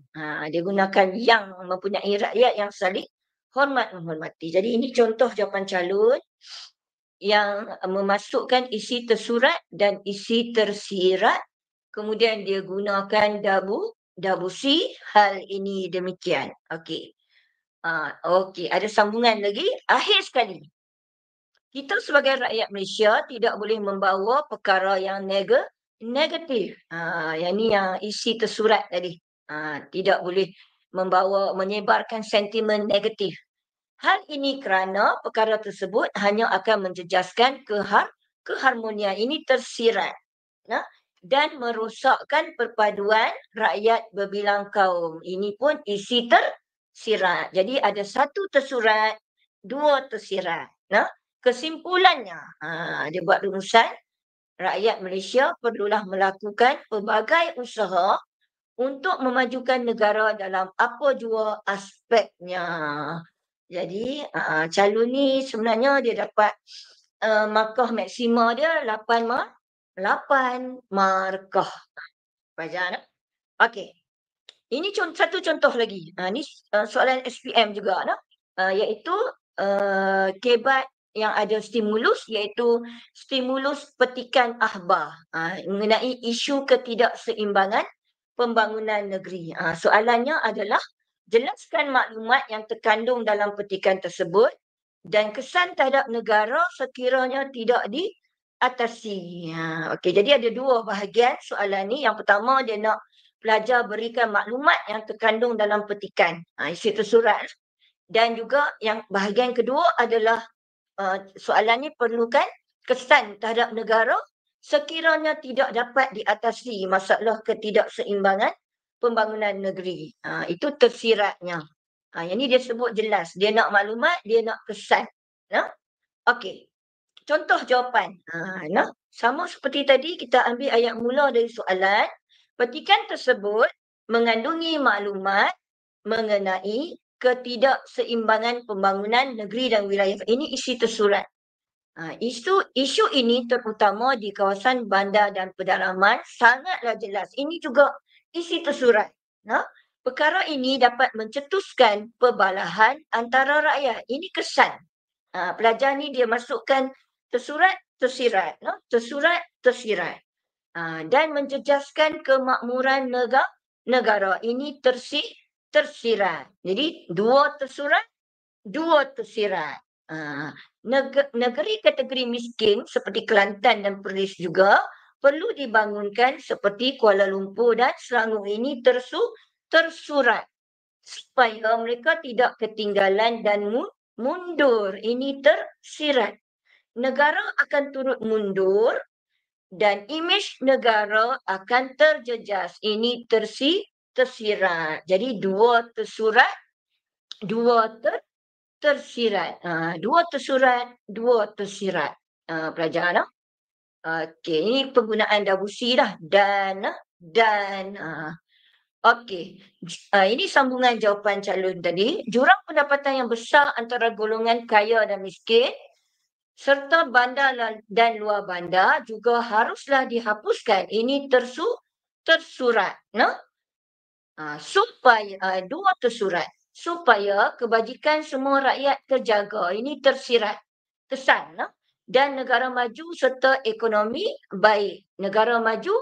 A: Dia gunakan yang mempunyai rakyat yang saling hormat menghormati. Jadi ini contoh jawapan calon yang memasukkan isi tersurat dan isi tersirat. Kemudian dia gunakan Debussy, hal ini demikian. Okey. Okey, ada sambungan lagi. Akhir sekali. Kita sebagai rakyat Malaysia tidak boleh membawa perkara yang negatif. Yang ni yang isi tersurat tadi. Tidak boleh menyebarkan sentimen negatif. Hal ini kerana perkara tersebut hanya akan menjejaskan keharmonian. Ini tersirat. Dan merosakkan perpaduan rakyat berbilang kaum. Ini pun isi tersirat. Jadi ada satu tersurat, dua tersirat. Kesimpulannya, dia buat rumusan, rakyat Malaysia perlulah melakukan pelbagai usaha untuk memajukan negara dalam apa jua aspeknya. Jadi, calon ni sebenarnya dia dapat markah maksima dia 8 markah. Pelajar. Okey. Ini satu contoh lagi. Ni soalan SPM juga, iaitu kebat yang ada stimulus, iaitu stimulus petikan akhbar mengenai isu ketidakseimbangan pembangunan negeri. Soalannya adalah, jelaskan maklumat yang terkandung dalam petikan tersebut dan kesan terhadap negara sekiranya tidak diatasi. Okey, jadi ada dua bahagian soalan ni. Yang pertama, dia nak pelajar berikan maklumat yang terkandung dalam petikan, isi tersurat. Dan juga yang bahagian kedua adalah soalan ni perlukan kesan terhadap negara sekiranya tidak dapat diatasi masalah ketidakseimbangan pembangunan negeri. Itu tersiratnya. Yang ni dia sebut jelas. Dia nak maklumat, dia nak kesan. Okey. Contoh jawapan. Sama seperti tadi, kita ambil ayat mula dari soalan. Petikan tersebut mengandungi maklumat mengenai ketidakseimbangan pembangunan negeri dan wilayah. Ini isi tersurat. Isu ini terutama di kawasan bandar dan pedalaman sangatlah jelas. Ini juga isi tersurat. Perkara ini dapat mencetuskan perbalahan antara rakyat. Ini kesan. Pelajar ni dia masukkan tersurat, tersirat. Tersurat, tersirat. Dan menjejaskan kemakmuran negara. Ini tersirat. Jadi dua tersurat, dua tersirat. Negeri kategori miskin seperti Kelantan dan Perlis juga perlu dibangunkan seperti Kuala Lumpur dan Selangor. Ini tersurat supaya mereka tidak ketinggalan dan mundur. Ini tersirat. Negara akan turut mundur dan imej negara akan terjejas. Ini tersirat. Jadi dua tersurat, dua tersirat. Dua tersurat, dua tersirat. Pelajar. Okey, ini penggunaan Debussy lah. Dan. Okey. Ini sambungan jawapan calon tadi. Jurang pendapatan yang besar antara golongan kaya dan miskin serta bandar dan luar bandar juga haruslah dihapuskan. Ini tersurat. Supaya dua tersurat. supaya kebajikan semua rakyat terjaga. Ini tersirat kesan dan negara maju serta ekonomi baik. Negara maju,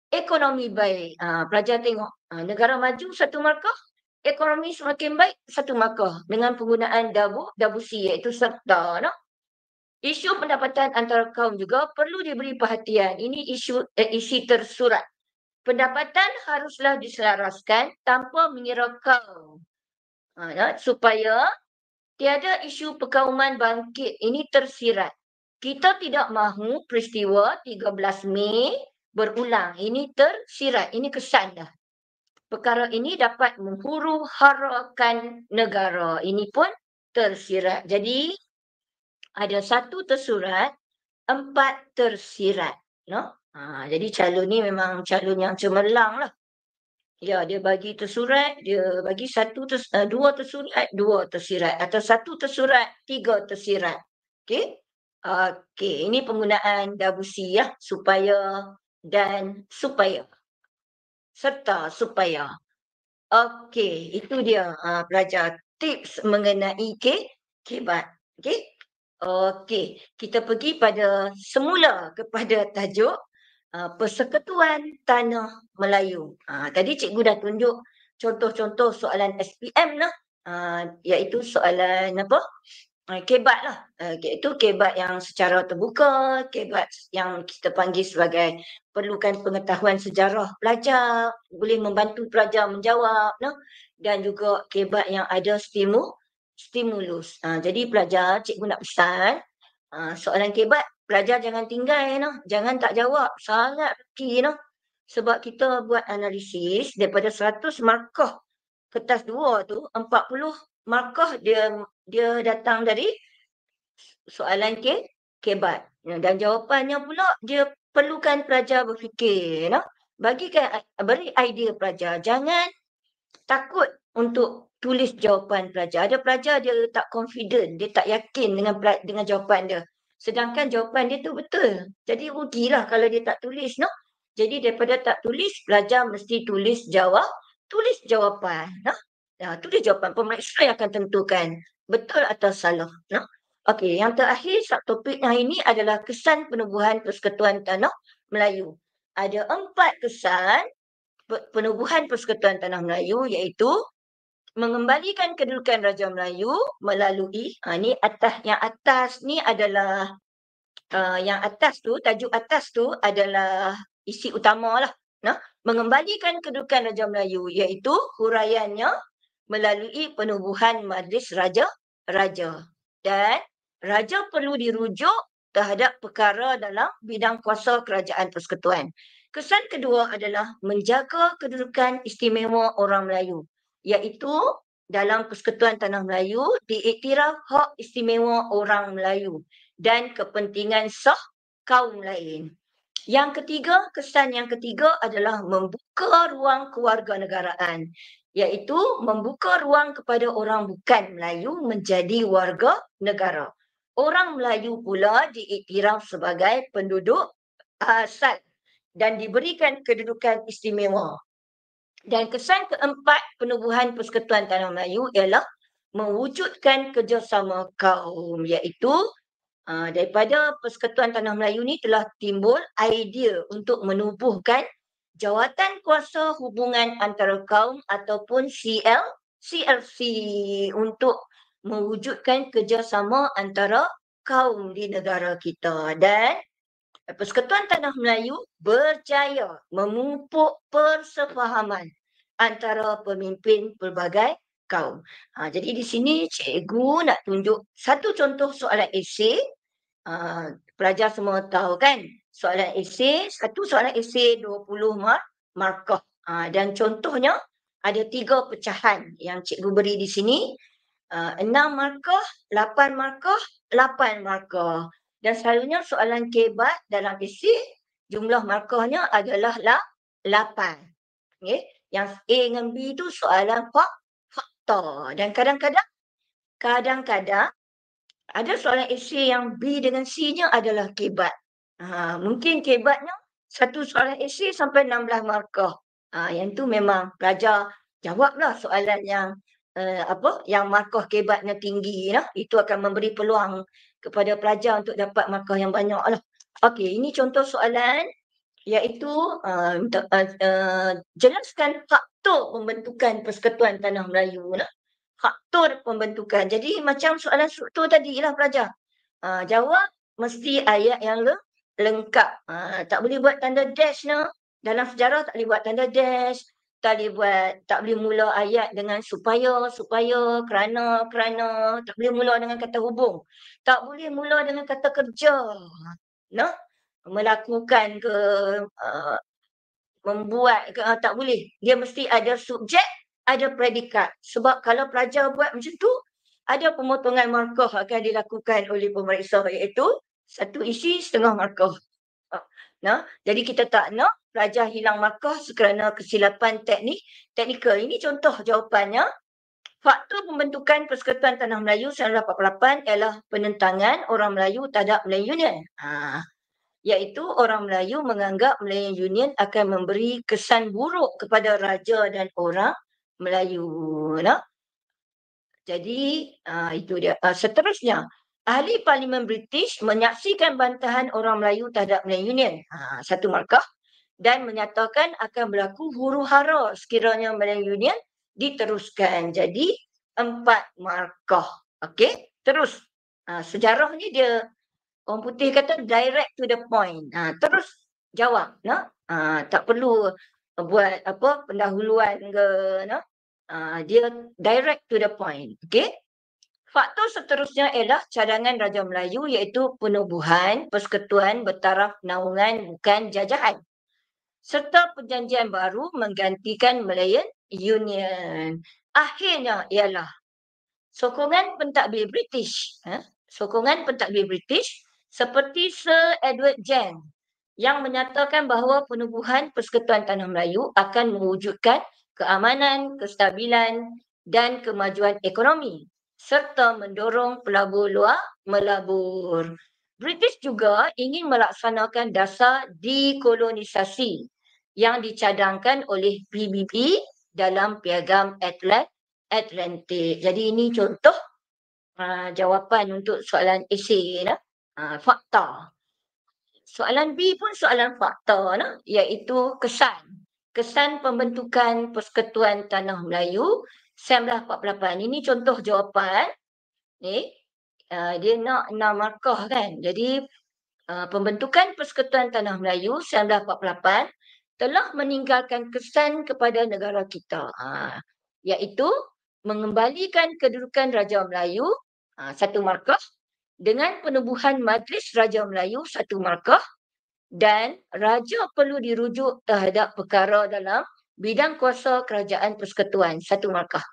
A: ekonomi baik. Pelajar tengok. Negara maju satu markah, ekonomi semakin baik satu markah dengan penggunaan dabusi iaitu serta. Isu pendapatan antara kaum juga perlu diberi perhatian. Ini isi tersurat. Pendapatan haruslah diselaraskan tanpa mengira kaum. Supaya tiada isu perkauman bangkit. Ini tersirat. Kita tidak mahu peristiwa 13 Mei berulang. Ini tersirat. Ini kesan dah. Perkara ini dapat menghuru-harakan negara. Ini pun tersirat. Jadi, ada 1 tersurat, 4 tersirat. Jadi calon ni memang calon yang cemerlang lah. Ya, dia bagi tersurat, dia bagi 2 tersurat, 2 tersirat. Atau 1 tersurat, 3 tersirat. Okey? Okey, ini penggunaan dabusi ya. Supaya dan supaya. Serta supaya. Okey, itu dia pelajar tips mengenai kebat. Okey? Okey, kita pergi pada semula kepada tajuk Persekutuan Tanah Melayu. Tadi cikgu dah tunjuk contoh-contoh soalan SPM lah. Iaitu soalan apa? Kebat lah. Iaitu kebat yang secara terbuka, kebat yang kita panggil sebagai perlukan pengetahuan sejarah pelajar, boleh membantu pelajar menjawab, dan juga kebat yang ada stimulus. Jadi pelajar, cikgu nak pesan, soalan kebat, pelajar jangan tinggal, jangan tak jawab, sangat reti. Sebab kita buat analisis daripada 100 markah kertas 2 tu, 40 markah dia datang dari soalan kebat. Dan jawapannya pula dia perlukan pelajar berfikir. Beri idea pelajar. Jangan takut untuk tulis jawapan pelajar. Ada pelajar dia tak confident, dia tak yakin dengan jawapan dia. Sedangkan jawapan dia tu betul. Jadi rugilah kalau dia tak tulis. Jadi daripada tak tulis, pelajar mesti tulis jawapan. Tulis jawapan. Pemeriksa yang akan tentukan betul atau salah. Okey, yang terakhir subtopik hari ini adalah kesan penubuhan Persekutuan Tanah Melayu. Ada 4 kesan penubuhan Persekutuan Tanah Melayu, iaitu mengembalikan kedudukan Raja Melayu melalui yang atas ni adalah yang atas tu, tajuk atas tu adalah isi utama lah. Mengembalikan kedudukan Raja Melayu, iaitu huraiannya melalui penubuhan Majlis Raja. Dan Raja perlu dirujuk terhadap perkara dalam bidang kuasa kerajaan persekutuan. Kesan kedua adalah menjaga kedudukan istimewa orang Melayu, iaitu dalam Persekutuan Tanah Melayu diiktiraf hak istimewa orang Melayu dan kepentingan sah kaum lain. Kesan yang ketiga adalah membuka ruang kewarganegaraan, iaitu membuka ruang kepada orang bukan Melayu menjadi warga negara. Orang Melayu pula diiktiraf sebagai penduduk asal dan diberikan kedudukan istimewa. Dan kesan keempat penubuhan Persekutuan Tanah Melayu ialah mewujudkan kerjasama kaum, iaitu daripada Persekutuan Tanah Melayu ni telah timbul idea untuk menubuhkan Jawatan Kuasa Hubungan Antara Kaum ataupun CLC untuk mewujudkan kerjasama antara kaum di negara kita. Dan Persekutuan Tanah Melayu berjaya memupuk persefahaman antara pemimpin pelbagai kaum. Jadi di sini cikgu nak tunjuk satu contoh soalan esei. Pelajar semua tahu kan, satu soalan esei 20 markah. Dan contohnya ada 3 pecahan yang cikgu beri di sini. 6 markah, 8 markah, 8 markah. Dan selalunya soalan kebat dalam esei jumlah markahnya adalah 8. Okay? Yang A dengan B tu soalan fakta. Dan kadang-kadang ada soalan esei yang B dengan C-nya adalah kebat. Mungkin kebatnya satu soalan esei sampai 16 markah. Yang tu memang pelajar jawablah soalan yang yang markah kebatnya tinggi lah. Itu akan memberi peluang kepada pelajar untuk dapat markah yang banyak lah. Okey, ini contoh soalan iaitu jelaskan faktor pembentukan Persekutuan Tanah Melayu lah. Faktor pembentukan. Jadi macam soalan struktur tadi lah pelajar. Jawab mesti ayat yang lengkap. Tak boleh buat tanda dash no. Dalam sejarah tak boleh buat tanda dash. Tak boleh mula ayat dengan supaya, kerana, tak boleh mula dengan kata hubung. Tak boleh mula dengan kata kerja. No? Melakukan ke, membuat ke, tak boleh. Dia mesti ada subjek, ada predikat. Sebab kalau pelajar buat macam tu, ada pemotongan markah akan dilakukan oleh pemeriksa, iaitu satu isi setengah markah. Nah, jadi kita tak nak pelajar hilang markah kerana kesilapan teknikal. Ini contoh jawapannya. Faktor pembentukan Persekutuan Tanah Melayu 1948 ialah penentangan orang Melayu terhadap Melayu Union. Iaitu orang Melayu menganggap Melayu Union akan memberi kesan buruk kepada raja dan orang Melayu. Nah? Jadi itu dia. Seterusnya, ahli Parlimen British menyaksikan bantahan orang Melayu terhadap Melayu Union. Satu markah. Dan menyatakan akan berlaku huru hara sekiranya Melayu Union diteruskan. Jadi 4 markah. Okey, terus. Sejarah ni dia, orang putih kata direct to the point. Terus jawab. Tak perlu buat pendahuluan ke. Dia direct to the point. Okey. Faktor seterusnya ialah cadangan Raja Melayu iaitu penubuhan persekutuan bertaraf naungan bukan jajahan. Serta perjanjian baru menggantikan Malayan Union. Akhirnya ialah sokongan pentadbir British. Sokongan pentadbir British seperti Sir Edward James yang menyatakan bahawa penubuhan Persekutuan Tanah Melayu akan mewujudkan keamanan, kestabilan dan kemajuan ekonomi serta mendorong pelabur luar melabur. British juga ingin melaksanakan dasar dekolonisasi yang dicadangkan oleh PBB dalam Piagam Atlantik. Jadi ini contoh jawapan untuk soalan esei, fakta. Soalan B pun soalan fakta, iaitu kesan. Kesan pembentukan Persekutuan Tanah Melayu 1948. Ini contoh jawapan. Dia nak 6 markah kan. Jadi pembentukan Persekutuan Tanah Melayu 1948 telah meninggalkan kesan kepada negara kita. Iaitu mengembalikan kedudukan Raja Melayu, 1 markah. Dengan penubuhan Majlis Raja Melayu, 1 markah. Dan raja perlu dirujuk terhadap perkara dalam bidang kuasa kerajaan persekutuan, 1 markah.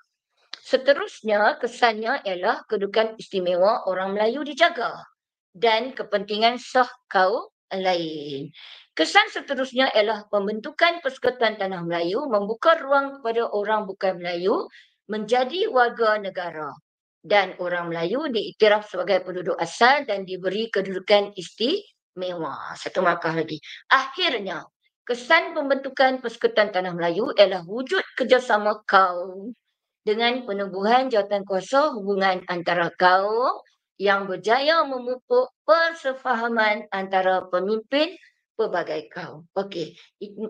A: Seterusnya, kesannya ialah kedudukan istimewa orang Melayu dijaga dan kepentingan sah kaum lain. Kesan seterusnya ialah pembentukan Persekutuan Tanah Melayu membuka ruang kepada orang bukan Melayu menjadi warga negara. Dan orang Melayu diiktiraf sebagai penduduk asal dan diberi kedudukan istimewa. 1 markah lagi. Akhirnya, kesan pembentukan Persekutuan Tanah Melayu ialah wujud kerjasama kaum dengan penubuhan jawatankuasa hubungan antara kaum yang berjaya memupuk persefahaman antara pemimpin pelbagai kaum. Okey,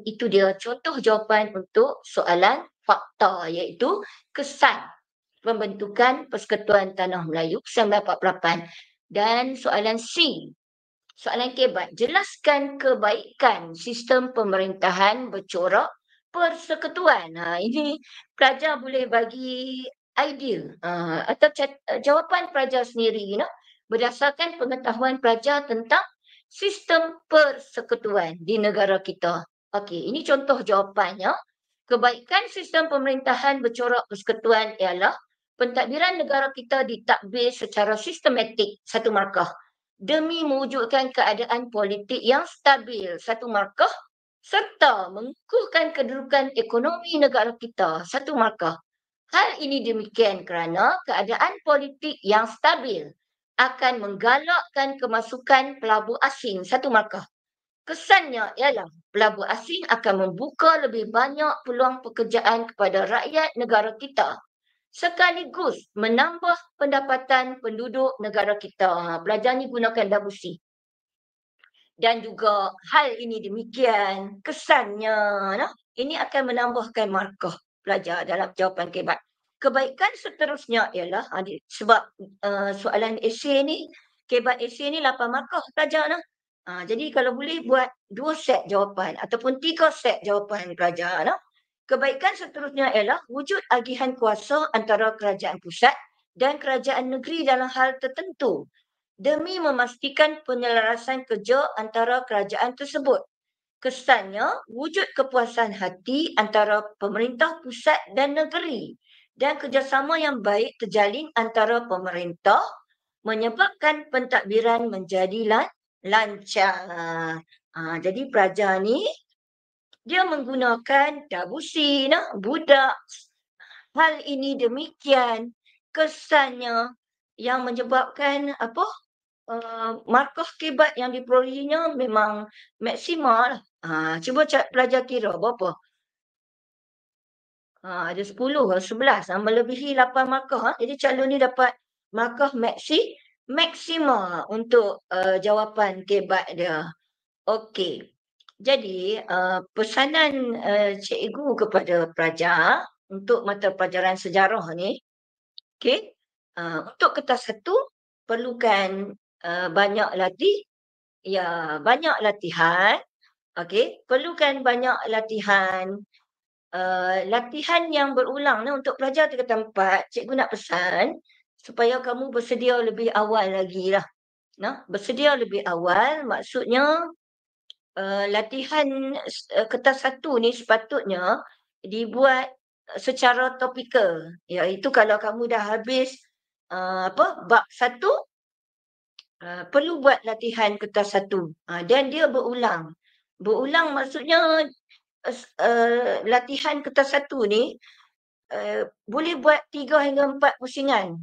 A: itu dia contoh jawapan untuk soalan fakta iaitu kesan pembentukan Persekutuan Tanah Melayu 1948. Dan soalan C, soalan kebat, jelaskan kebaikan sistem pemerintahan bercorak persekutuan. Ini pelajar boleh bagi idea atau jawapan pelajar sendiri berdasarkan pengetahuan pelajar tentang sistem persekutuan di negara kita. Okey, ini contoh jawapannya. Kebaikan sistem pemerintahan bercorak persekutuan ialah pentadbiran negara kita ditadbir secara sistematik, 1 markah. Demi mewujudkan keadaan politik yang stabil, 1 markah. Serta mengukuhkan kedudukan ekonomi negara kita, 1 markah. Hal ini demikian kerana keadaan politik yang stabil akan menggalakkan kemasukan pelabur asing, 1 markah. Kesannya ialah pelabur asing akan membuka lebih banyak peluang pekerjaan kepada rakyat negara kita sekaligus menambah pendapatan penduduk negara kita. Pelajar ni gunakan Debussy. Dan juga hal ini demikian kesannya, nah, ini akan menambahkan markah pelajar dalam jawapan kebat. Kebaikan seterusnya ialah sebab soalan esei ni, kebat esei ni 8 markah pelajar nah. Jadi kalau boleh buat 2 set jawapan ataupun 3 set jawapan pelajar nah. Kebaikan seterusnya ialah wujud agihan kuasa antara kerajaan pusat dan kerajaan negeri dalam hal tertentu demi memastikan penyelarasan kerja antara kerajaan tersebut. Kesannya, wujud kepuasan hati antara pemerintah pusat dan negeri dan kerjasama yang baik terjalin antara pemerintah menyebabkan pentadbiran menjadi lancar. Jadi pelajar ni, dia menggunakan Debussy, budak. Hal ini demikian kesannya yang menyebabkan markah kebat yang diperolehinya memang maksimal lah. Cuba pelajar kira berapa? Ada 10 atau 11, melebihi 8 markah. Jadi calon ni dapat markah maksima untuk jawapan kebat dia. Okey. Jadi pesanan cikgu kepada pelajar untuk mata pelajaran sejarah ni, okey, untuk kertas 1 perlukan banyak latihan. Okey, perlukan banyak latihan. Latihan yang berulang untuk pelajar tingkatan 4, cikgu nak pesan supaya kamu bersedia lebih awal lagi lah. Bersedia lebih awal maksudnya latihan kertas 1 ni sepatutnya dibuat secara topikal. Iaitu kalau kamu dah habis bab 1, perlu buat latihan kertas 1. Dan dia berulang. Berulang maksudnya latihan kertas 1 ni boleh buat 3 hingga 4 pusingan.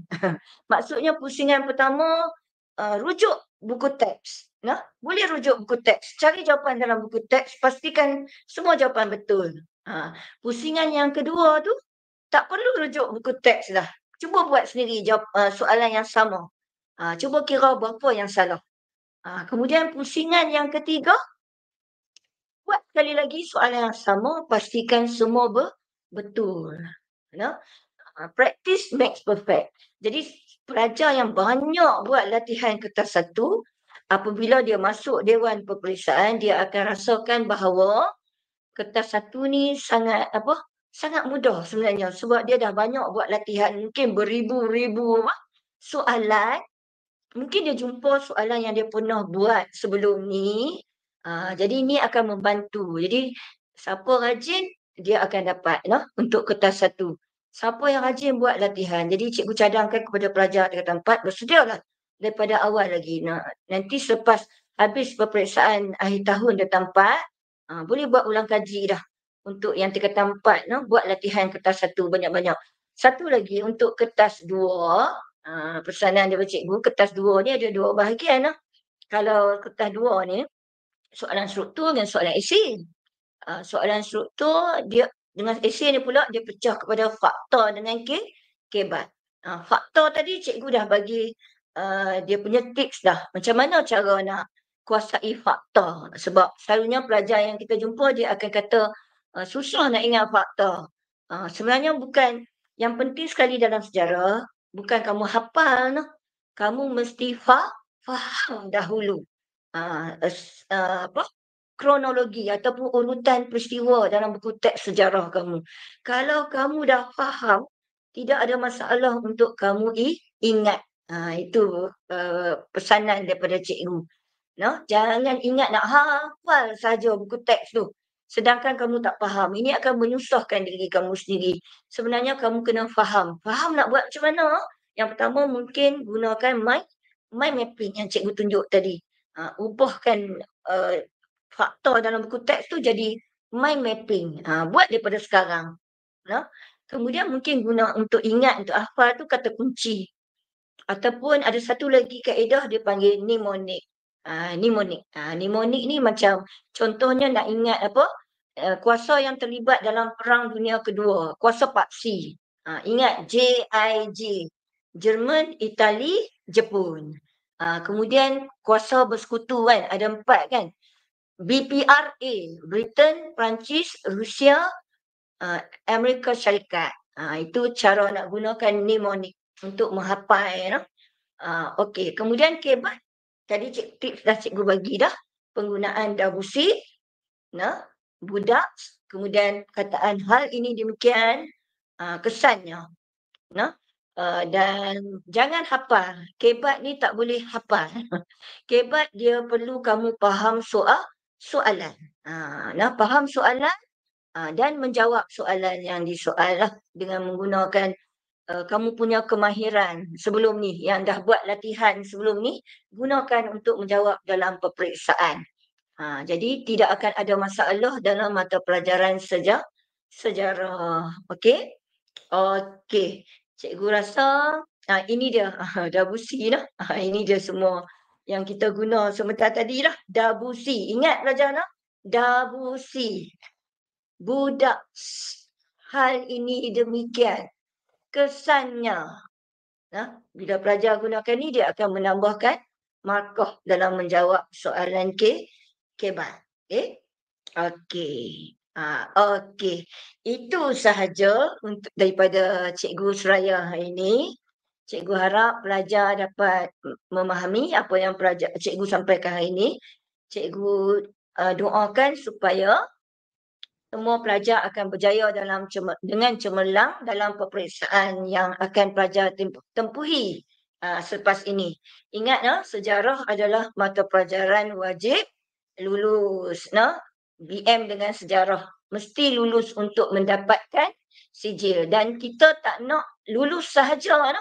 A: Maksudnya pusingan pertama rujuk buku teks. Boleh rujuk buku teks. Cari jawapan dalam buku teks. Pastikan semua jawapan betul. Pusingan yang kedua tu tak perlu rujuk buku teks lah. Cuba buat sendiri soalan yang sama. Cuba kira berapa yang salah. Kemudian pusingan yang ketiga, buat sekali lagi soalan yang sama. Pastikan semua betul. Practice makes perfect. Jadi pelajar yang banyak buat latihan kertas 1, apabila dia masuk Dewan Peperiksaan, dia akan rasakan bahawa kertas 1 ni sangat mudah sebenarnya sebab dia dah banyak buat latihan, mungkin beribu-ribu soalan. Mungkin dia jumpa soalan yang dia pernah buat sebelum ni. Jadi ni akan membantu. Jadi siapa rajin, dia akan dapat untuk kertas 1. Siapa yang rajin buat latihan. Jadi cikgu cadangkan kepada pelajar tingkatan 4, bersedialah daripada awal lagi. Nanti selepas habis peperiksaan akhir tahun tingkatan 4, boleh buat ulang kaji dah. Untuk yang tingkatan 4, buat latihan kertas 1 banyak-banyak. Satu lagi untuk kertas 2, pesanan daripada cikgu, kertas 2 ni ada 2 bahagian. Kalau kertas 2 ni, soalan struktur dan soalan esei. Soalan struktur, dia dengan esei ni pula, dia pecah kepada fakta dengan kebat. Fakta tadi cikgu dah bagi dia punya tips dah. Macam mana cara nak kuasai fakta. Sebab selalunya pelajar yang kita jumpa, dia akan kata susah nak ingat fakta. Sebenarnya bukan, yang penting sekali dalam sejarah, bukan kamu hafal. Kamu mesti faham dahulu. Kronologi ataupun urutan peristiwa dalam buku teks sejarah kamu. Kalau kamu dah faham, tidak ada masalah untuk kamu ingat. Itu pesanan daripada cikgu. Jangan ingat nak hafal saja buku teks tu. Sedangkan kamu tak faham. Ini akan menyusahkan diri kamu sendiri. Sebenarnya kamu kena faham. Faham nak buat macam mana? Yang pertama mungkin gunakan mind mapping yang cikgu tunjuk tadi. Ubahkan fakta dalam buku teks tu jadi mind mapping. Buat daripada sekarang. Kemudian mungkin guna untuk ingat, untuk hafal tu kata kunci. Ataupun ada satu lagi kaedah dia panggil mnemonik. Mnemonik ni macam contohnya nak ingat kuasa yang terlibat dalam Perang Dunia Kedua. Kuasa paksi. Ingat JIJ, Jerman, Itali, Jepun. Kemudian kuasa bersekutu kan, ada 4 kan. BPRA, Britain, Perancis, Rusia, Amerika Syarikat. Itu cara nak gunakan mnemonic untuk menghafal. Okey, kemudian kebat. Tadi tips dah cikgu bagi dah. Penggunaan Debussy, budak, kemudian kataan hal ini demikian, kesannya. Dan jangan hafal. Kebat ni tak boleh hafal. Kebat dia perlu kamu faham soalan. Faham soalan dan menjawab soalan yang disoal lah dengan menggunakan kamu punya kemahiran sebelum ni, yang dah buat latihan sebelum ni, gunakan untuk menjawab dalam peperiksaan. Jadi tidak akan ada masalah dalam mata pelajaran sejarah. Okey? Okey. Cikgu rasa ini dia Debussy dah. Ini dia semua yang kita guna sebentar tadi lah. Debussy. Ingat pelajar nak? Debussy. Budak. Hal ini demikian. Kesannya. Bila pelajar gunakan ni, dia akan menambahkan markah dalam menjawab soalan kebat. Okey. Okey. Itu sahaja untuk daripada Cikgu Suraya hari ini. Cikgu harap pelajar dapat memahami apa yang cikgu sampaikan hari ini. Cikgu doakan supaya semua pelajar akan berjaya dengan cemerlang dalam peperiksaan yang akan pelajar tempuhi selepas ini. Ingat, sejarah adalah mata pelajaran wajib lulus. BM dengan sejarah mesti lulus untuk mendapatkan sijil. Dan kita tak nak lulus sahaja.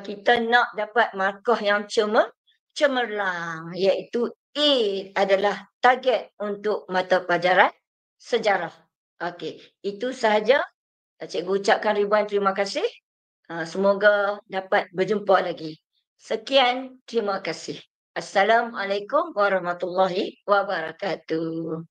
A: Kita nak dapat markah yang cemerlang, iaitu A adalah target untuk mata pelajaran sejarah. Okey, itu sahaja. Cikgu ucapkan ribuan terima kasih. Semoga dapat berjumpa lagi. Sekian, terima kasih. Assalamualaikum warahmatullahi wabarakatuh.